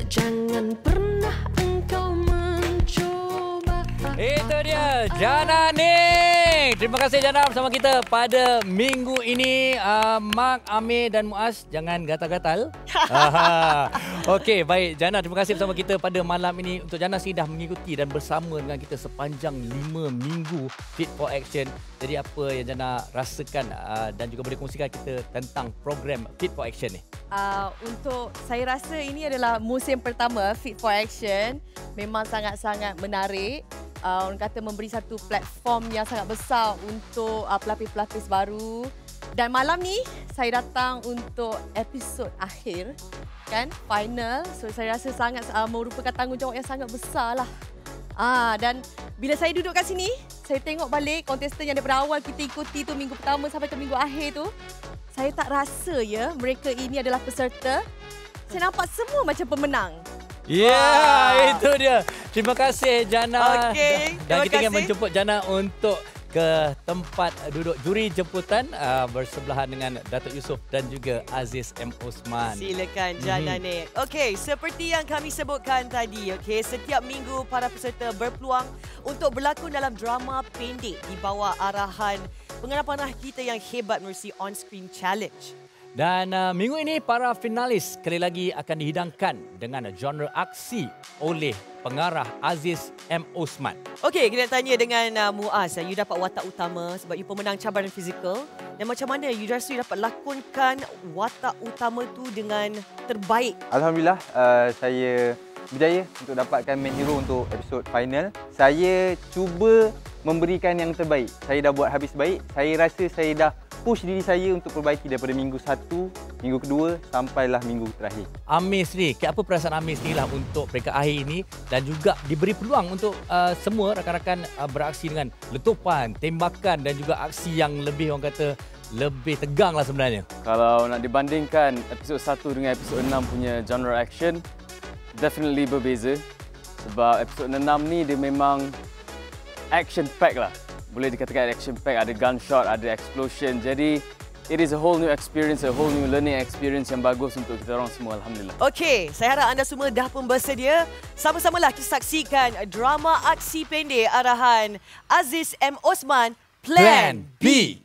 Jangan pernah engkau mencoba. Itu dia, Jana Nick. Terima kasih Jana bersama kita pada minggu ini. Mak, Amir dan Muaz, jangan gatal-gatal. Okey, baik Jana, terima kasih bersama kita pada malam ini. Untuk Jana sendiri dah mengikuti dan bersama dengan kita sepanjang 5 minggu Fit for Action. Jadi apa yang Jana rasakan dan juga boleh kongsikan kita tentang program Fit for Action ni? Untuk saya rasa ini adalah musim pertama Fit for Action. Memang sangat-sangat menarik. Orang kata memberi satu platform yang sangat besar untuk pelapis-pelapis baru. Dan malam ni saya datang untuk episod akhir, kan, final. So saya rasa sangat merupakan tanggungjawab yang sangat besar lah. Dan bila saya duduk kat sini, saya tengok balik kontestan yang daripada awal kita ikuti tu minggu pertama sampai ke minggu akhir tu, saya tak rasa ya mereka ini adalah peserta. Saya nampak semua macam pemenang. Itu dia. Terima kasih Jana. Okey, dan kita ingin menjemput Jana untuk ke tempat duduk juri jemputan bersebelahan dengan Datuk Yusof dan juga Aziz M. Osman. Silakan Jana Nick. Okey, seperti yang kami sebutkan tadi, okey, setiap minggu para peserta berpeluang untuk berlakon dalam drama pendek di bawah arahan pengarah-pengarah kita yang hebat menerusi On Screen Challenge. Dan minggu ini para finalis sekali lagi akan dihidangkan dengan genre aksi oleh pengarah Aziz M. Osman. Okey, kita tanya dengan Muaz. You dapat watak utama sebab you pemenang cabaran fizikal. Dan macam mana you rasa you dapat lakonkan watak utama tu dengan terbaik? Alhamdulillah, saya berjaya untuk dapatkan main hero untuk episod final. Saya cuba memberikan yang terbaik. Saya dah buat habis baik. Saya rasa saya dah push diri saya untuk perbaiki daripada minggu 1, minggu kedua sampailah minggu terakhir. Amir sendiri, apa perasaan Amir sendiri lah untuk peringkat akhir ini dan juga diberi peluang untuk semua rakan-rakan beraksi dengan letupan, tembakan dan juga aksi yang lebih, orang kata, lebih tegang lah sebenarnya. Kalau nak dibandingkan episod 1 dengan episod 6 punya genre action, definitely berbeza. Sebab episod 6 ni dia memang action pack lah. Boleh dikatakan action pack, ada gunshot, ada explosion. Jadi it is a whole new experience, a whole new learning experience yang bagus untuk kita orang semua, alhamdulillah. Okey, saya harap anda semua dah pun bersedia. Sama-samalah kita saksikan drama aksi pendek arahan Aziz M. Osman, Plan B.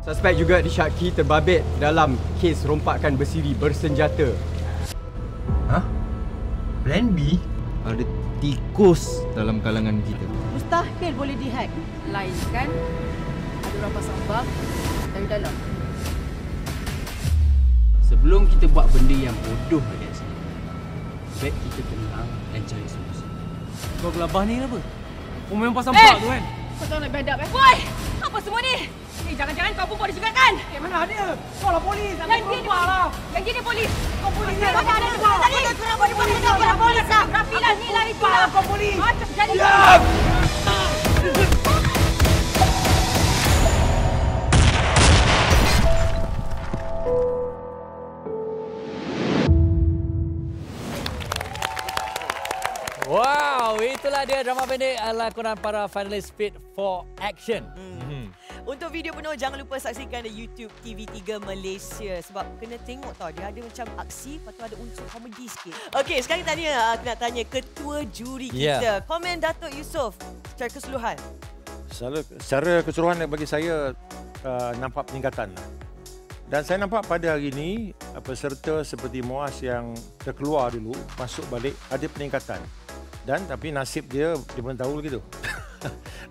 Suspek juga disyaki terbabit dalam kes rompakan bersiri bersenjata. Plan B? Ada tikus dalam kalangan kita. Mustahil boleh dihack. Melainkan ada orang pasang bug dari dalam. Sebelum kita buat benda yang bodoh kat sini, baik kita tenang dan cari solusi. Kau gelabah ni kenapa? Kau memang pasang bug tu kan? Kau tahu nak berhadap Woi! Apa semua ni? Jangan-jangan kau pun polis juga kan? Mana ada? Kau lah polis. Yang dia lah. Yang dia polis. Kau polis. Kau ada juga tadi. Kau polis lah. Rafilah ni lah itulah. Kau polis. Jadi. Diam! Wow, itulah dia drama pendek lakonan para finalis Fit for Action. Untuk video penuh, jangan lupa saksikan di YouTube TV3 Malaysia. Sebab kena tengok tau, dia ada macam aksi, lepas tu ada unsur komedi sikit. Okey, sekarang aku nak tanya ketua juri kita. Komen Datuk Yusof secara keseluruhan. Secara keseluruhan bagi saya nampak peningkatan. Dan saya nampak pada hari ini peserta seperti Muaz yang terkeluar dulu, masuk balik, ada peningkatan. Dan tapi nasib dia pun tahu lagi tu.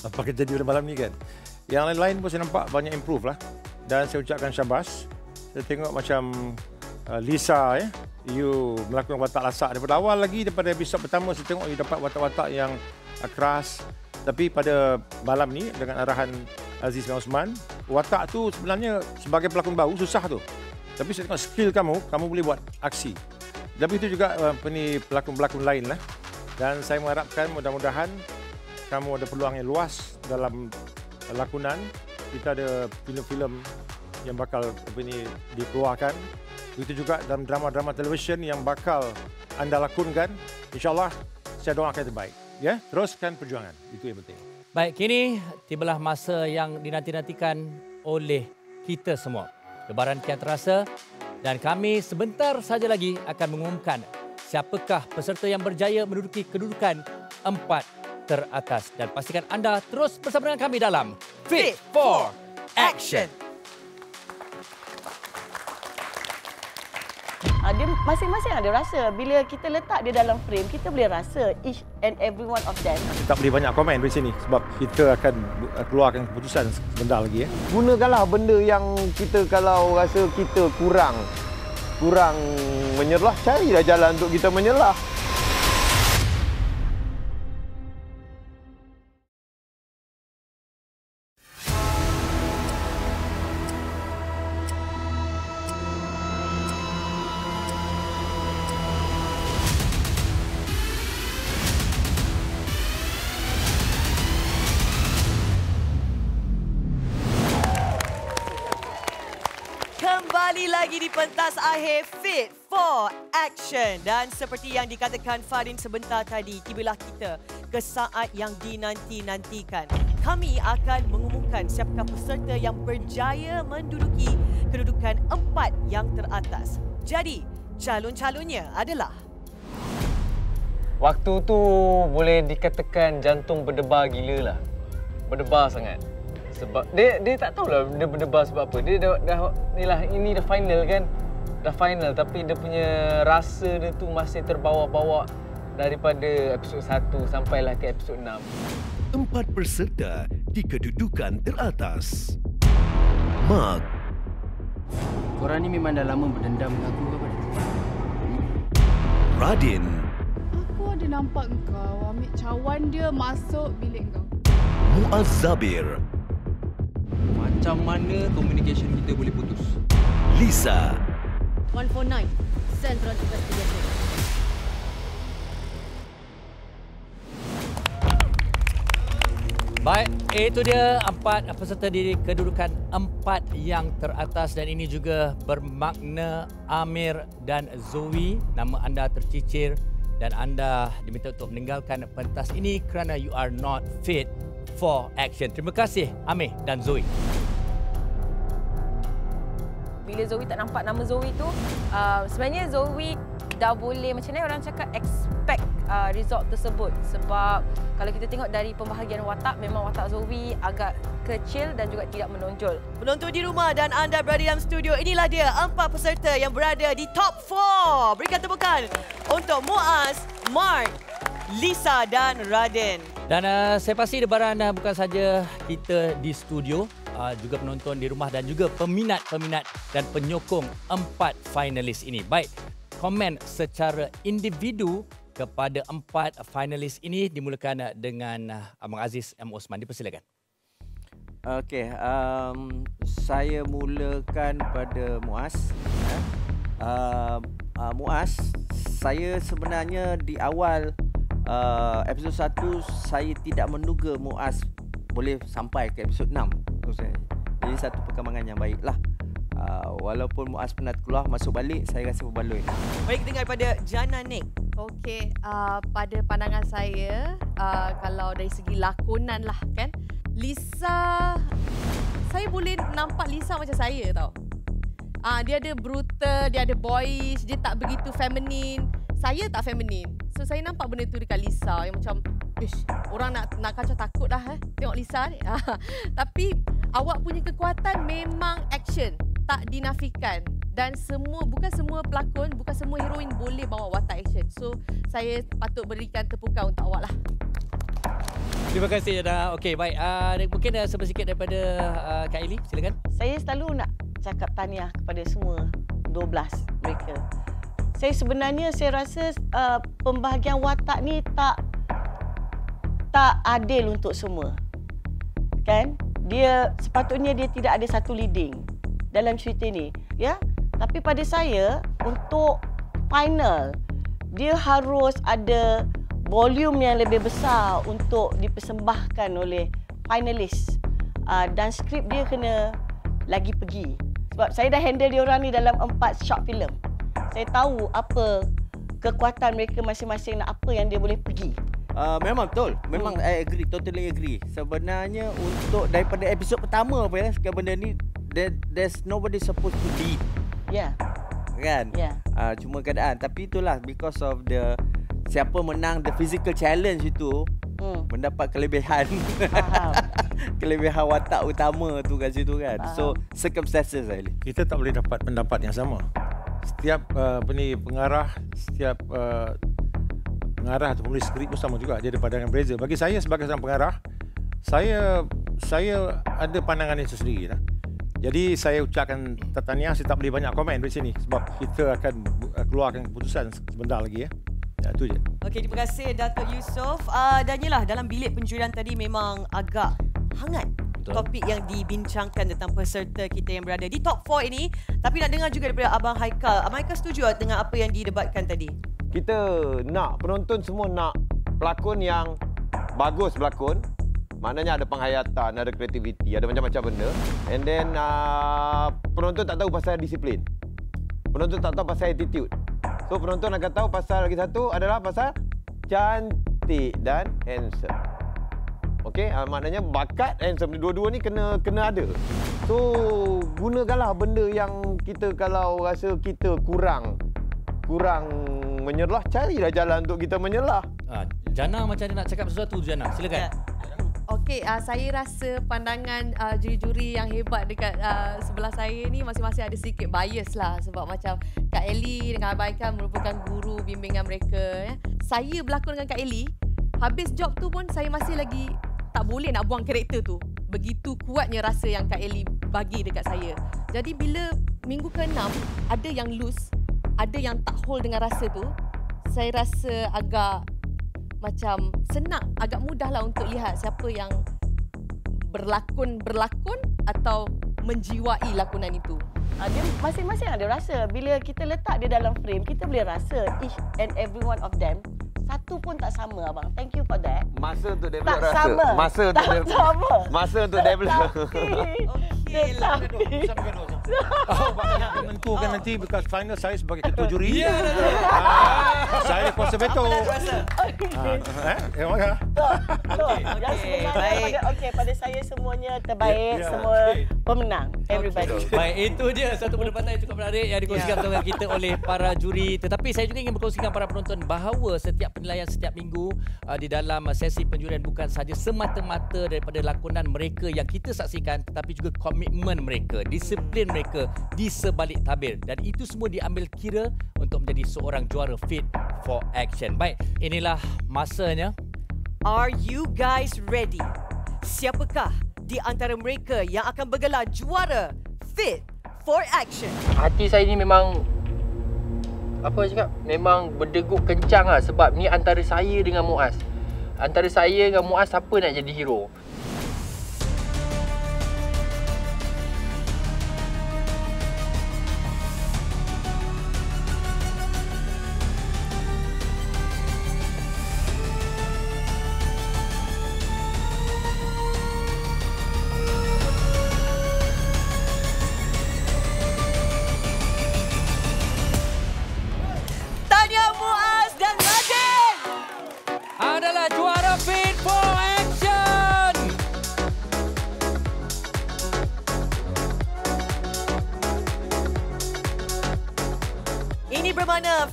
Apa yang jadi pada malam ni kan. Yang lain-lain pun saya nampak banyak improve lah. Dan saya ucapkan syabas. Saya tengok macam Lisa, you melakukan watak lasak daripada awal lagi, daripada episod pertama saya tengok you dapat watak-watak yang keras. Tapi pada malam ni dengan arahan Aziz bin Osman, watak tu sebenarnya sebagai pelakon baru susah tu. Tapi saya tengok skill kamu boleh buat aksi. Lebih itu juga pelakon-pelakon lain lah. Dan saya mengharapkan mudah-mudahan kamu ada peluang yang luas dalam lakonan. Kita ada filem-filem yang bakal dikeluarkan. Begitu juga dalam drama-drama televisyen yang bakal anda lakonkan. InsyaAllah saya doakan yang terbaik. Ya, teruskan perjuangan. Itu yang penting. Baik, kini tibalah masa yang dinanti-nantikan oleh kita semua. Lebaran kian terasa dan kami sebentar saja lagi akan mengumumkan siapakah peserta yang berjaya menduduki kedudukan 4 teratas. Dan pastikan anda terus bersama dengan kami dalam Fit for Action. Dia masing-masing ada rasa. Bila kita letak dia dalam frame, kita boleh rasa each and every one of them. Tak boleh banyak komen di sini sebab kita akan keluarkan keputusan sebentar lagi. Gunakanlah benda yang kita kalau rasa kita kurang menyerah, carilah jalan untuk kita menyerah. Kembali lagi di pentas akhir Fit for Action. Dan seperti yang dikatakan Farin sebentar tadi, tibalah kita ke saat yang dinanti-nantikan. Kami akan mengumumkan siapakah peserta yang berjaya menduduki kedudukan 4 yang teratas. Jadi, calon-calonnya adalah... Waktu tu boleh dikatakan jantung berdebar gila lah. Berdebar sangat. Sebab dia tak tahulah dia berdebar sebab apa. Dia dah ini dah final kan. Dah final tapi dia punya rasa dia tu masih terbawa-bawa daripada episod 1 sampailah ke episod 6. 4 peserta di kedudukan teratas. Mark. Korang ni memang dah lama berdendam dengan aku ke apa? Radin. Aku ada nampak kau ambil cawan dia masuk bilik kau. Muaz Zabir. Macam mana communication kita boleh putus? Lisa. 149 Central Investigation. Baik, itu dia 4 peserta di kedudukan 4 yang teratas dan ini juga bermakna Amir dan Zoe, nama anda tercicir dan anda diminta untuk meninggalkan pentas ini kerana you are not fit for action. Terima kasih Amir dan Zoe. Bila Zoe tak nampak nama Zoe tu, sebenarnya Zoe dah boleh macam mana orang cakap expect result tersebut. Sebab kalau kita tengok dari pembahagian watak, memang watak Zoe agak kecil dan juga tidak menonjol. Penonton di rumah dan anda berada dalam studio, inilah dia 4 peserta yang berada di top 4. Berikan tepukan untuk Muaz, Mark, Lisa dan Radin. Dan saya pasti lebaran bukan saja kita di studio, juga penonton di rumah dan juga peminat-peminat dan penyokong 4 finalis ini. Baik, komen secara individu kepada 4 finalis ini dimulakan dengan Abang Aziz M. Osman. Dipersilakan. Okey, saya mulakan pada Muaz. Muaz, saya sebenarnya di awal episod 1 saya tidak menduga Muaz boleh sampai ke episod 6. Jadi satu perkembangan yang baiklah. Walaupun Muaz pernah keluar, masuk balik, saya rasa berbaloi. Baik, kita dengar daripada Jana Nik. Okey, pada pandangan saya, kalau dari segi lakonan lah kan, Lisa, saya boleh nampak Lisa macam saya tau. Dia ada brutal, dia ada boyish, dia tak begitu feminin. Saya tak feminin. So saya nampak benda tu dekat Lisa yang macam, ish, orang nak kacau takut dah tengok Lisa ni. Tapi awak punya kekuatan memang action, tak dinafikan. Dan bukan semua pelakon, bukan semua heroin boleh bawa watak action. So saya patut berikan tepukan untuk awak lah. Terima kasih Jana. Okey, baik. Mungkin sedikit daripada Kak Eli, silakan. Saya selalu nak cakap tahniah kepada semua 12 mereka. Saya rasa pembahagian watak ni tak adil untuk semua. Kan? Sepatutnya dia tidak ada satu leading dalam cerita ni, ya. Tapi pada saya untuk final dia harus ada volume yang lebih besar untuk dipersembahkan oleh finalis. Dan skrip dia kena lagi pergi. Sebab saya dah handle diorang ni dalam 4 short film. Saya tahu apa kekuatan mereka masing-masing dan apa yang dia boleh pergi. Memang betul. Memang I agree, totally agree. Sebenarnya untuk daripada episod pertama apa ya, benda ni there's nobody supposed to lead. Ya. Yeah. Kan? Ya. Yeah. Cuma keadaan. Tapi itulah because of the siapa menang the physical challenge itu mendapat kelebihan. Kelebihan watak utama tu kat situ kan. So circumstances Ali. Kita tak boleh dapat pendapat yang sama. Setiap pengarah, setiap pengarah atau penulis skrip pun sama juga, dia ada pandangan berbeza. Bagi saya sebagai seorang pengarah, saya ada pandangan yang tersendiri lah. Jadi saya ucapkan tahniah, saya tak boleh banyak komen di sini sebab kita akan keluarkan keputusan sebentar lagi ya. Ya, itu je. Okey, terima kasih Datuk Yusof. Dan yelah, dalam bilik penjurian tadi memang agak hangat. Betul. Topik yang dibincangkan tentang peserta kita yang berada di top 4 ini. Tapi nak dengar juga daripada Abang Haikal. Abang Haikal setuju dengan apa yang didebatkan tadi? Kita nak, penonton semua nak pelakon yang bagus berlakon. Maknanya ada penghayatan, ada kreativiti, ada macam-macam benda. And then penonton tak tahu pasal disiplin. Penonton tak tahu pasal attitude. So penonton akan tahu pasal lagi satu adalah pasal cantik dan handsome. Okey, maknanya bakat handsome dua-dua ni kena ada. So gunakanlah benda yang kita kalau rasa kita kurang menyerlah, carilah jalan untuk kita menyerlah. Jana macam dia nak cakap sesuatu, Jana. Silakan. Okey, saya rasa pandangan juri-juri yang hebat dekat sebelah saya ni masing-masing ada sedikit bias lah. Sebab macam Kak Eli dengan Abang Haikal merupakan guru bimbingan mereka. Saya berlakon dengan Kak Eli, habis job tu pun saya masih lagi tak boleh nak buang karakter tu. Begitu kuatnya rasa yang Kak Eli bagi dekat saya. Jadi bila minggu ke-6 ada yang loose, ada yang tak hold dengan rasa tu, saya rasa agak macam senang, agak mudah lah untuk lihat siapa yang berlakon atau menjiwai lakonan itu. Dia masing-masing ada rasa. Bila kita letak dia dalam frame, kita boleh rasa each and every one of them. Satu pun tak sama, abang. Thank you for that. Masa untuk develop tak rasa. Sama. Masa untuk tak develop. Sama. Masa untuk develop. Menentukan nanti bekas final saya sebagai ketua juri. Saya kuasa veto. Okey, pada saya semuanya terbaik, semua pemenang, everybody. Baik, itu dia satu perdebatan yang cukup menarik yang dikongsikan dengan kita oleh para juri. Tetapi saya juga ingin berkongsikan para penonton bahawa setiap penilaian setiap minggu di dalam sesi penjurian bukan sahaja semata-mata daripada lakonan mereka yang kita saksikan, tetapi juga komitmen mereka, disiplin mereka di sebalik tabir, dan itu semua diambil kira untuk menjadi seorang juara Fit for Action. Baik, inilah masanya. Are you guys ready? Siapakah di antara mereka yang akan bergelar juara Fit for Action? Hati saya ni memang memang berdegup kencang lah, sebab ni antara saya dengan Muaz. Antara saya dengan Muaz, siapa nak jadi hero?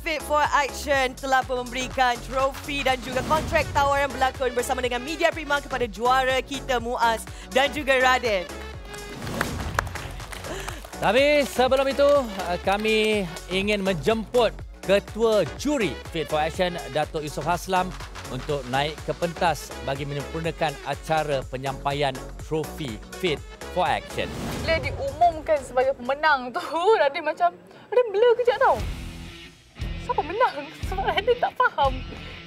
Fit for Action telah memberikan trofi dan juga kontrak tawaran berlakon bersama dengan Media Prima kepada juara kita Muaz dan juga Raden. Tapi sebelum itu, kami ingin menjemput Ketua Juri Fit for Action, Datuk Yusof Haslam, untuk naik ke pentas bagi menyempurnakan acara penyampaian trofi Fit for Action. Bila diumumkan sebagai pemenang tu, Radin macam, Radin blur kejap tau. Siapa menang? Sebab Radin tak faham.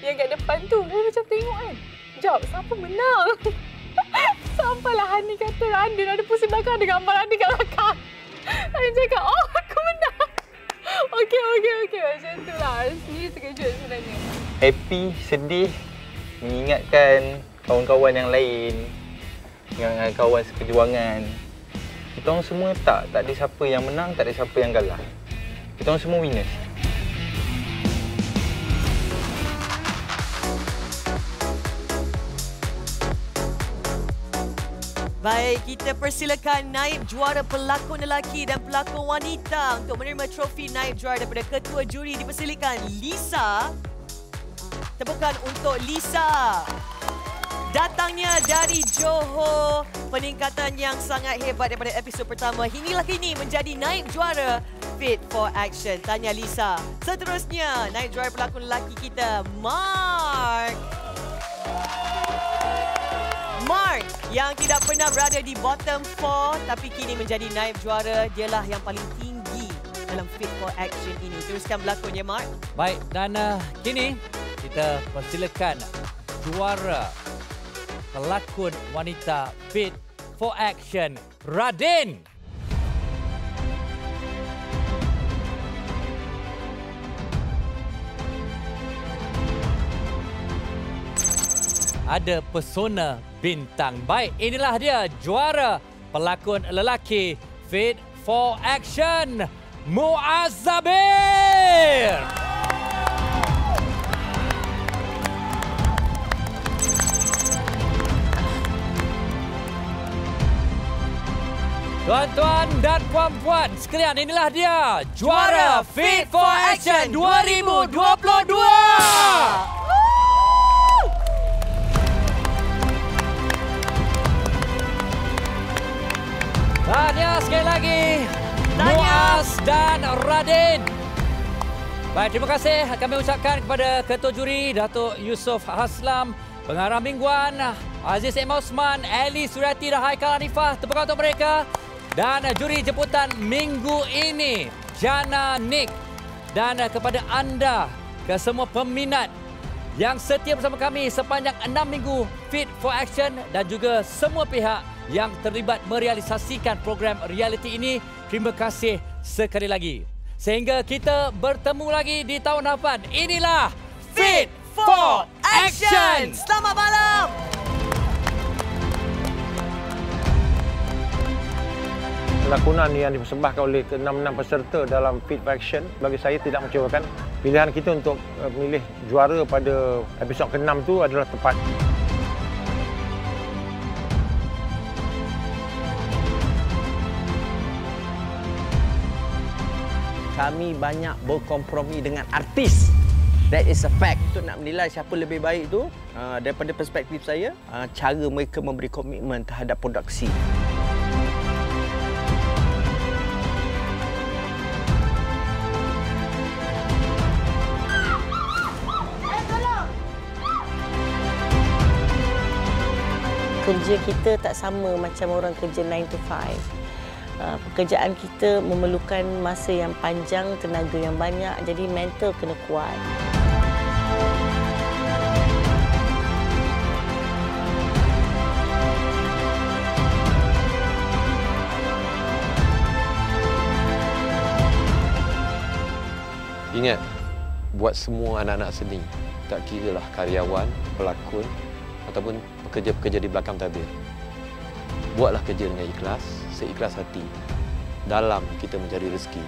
Yang kat depan tu, dia macam tengok kan. Jawab, siapa menang? Sampailah Hani kata Radin ada pusing belakang, ada gambar Radin kat belakang. Radin cakap, oh aku menang. Okey. Macam tu lah. Sendiri terkejut sebenarnya. Happy, sedih, mengingatkan kawan-kawan yang lain, dengan kawan seperjuangan. Kita orang semua tak ada siapa yang menang, tak ada siapa yang kalah. Kita orang semua winners. Baik, kita persilakan naib juara pelakon lelaki dan pelakon wanita untuk menerima trofi naib juara daripada ketua juri. Dipersilakan Lisa. Tepukan untuk Lisa. Datangnya dari Johor, peningkatan yang sangat hebat daripada episod pertama hinggalah kini menjadi naib juara Fit for Action. Tanya Lisa. Seterusnya, naib juara pelakon lelaki kita, Mark. Mark yang tidak pernah berada di bottom 4 tapi kini menjadi naib juara. Dialah yang paling tinggi dalam Fit for Action ini. Teruskan berlakonnya, Mark. Baik, dan kini kita persilakan juara pelakon wanita Fit for Action, Radin. Ada pesona bintang. Baik, inilah dia juara pelakon lelaki Fit for Action, Muaz Zabir. Tuan-tuan dan puan-puan sekalian, inilah dia juara Fit for Action 2022. Tahniah sekali lagi Muaz dan Radin. Baik, terima kasih kami ucapkan kepada Ketua Juri Datuk Yusof Haslam, Pengarah Mingguan Aziz M. Osman, Eli Suryati dan Haikal Hanifah. Tepukan untuk mereka. Dan juri jemputan minggu ini, Jana Nick. Dan kepada anda, ke semua peminat yang setia bersama kami sepanjang 6 minggu Fit for Action dan juga semua pihak yang terlibat merealisasikan program reality ini, terima kasih sekali lagi. Sehingga kita bertemu lagi di tahun hadapan. Inilah Fit for Action. Selamat malam. Lakonan yang dipersembahkan oleh ke-6 peserta dalam Fit for Action bagi saya tidak mengecewakan. Pilihan kita untuk memilih juara pada episod ke-6 itu adalah tepat. Kami banyak berkompromi dengan artis. That is a fact. Untuk nak menilai siapa lebih baik tu, daripada perspektif saya, cara mereka memberi komitmen terhadap produksi. Kerja kita tak sama macam orang kerja 9 to 5. Pekerjaan kita memerlukan masa yang panjang, tenaga yang banyak, jadi mental kena kuat. Ingat, buat semua anak-anak seni, tak kiralah karyawan, pelakon ataupun pekerja-pekerja di belakang tabir. Buatlah kerja dengan ikhlas, seikhlas hati dalam kita mencari rezeki.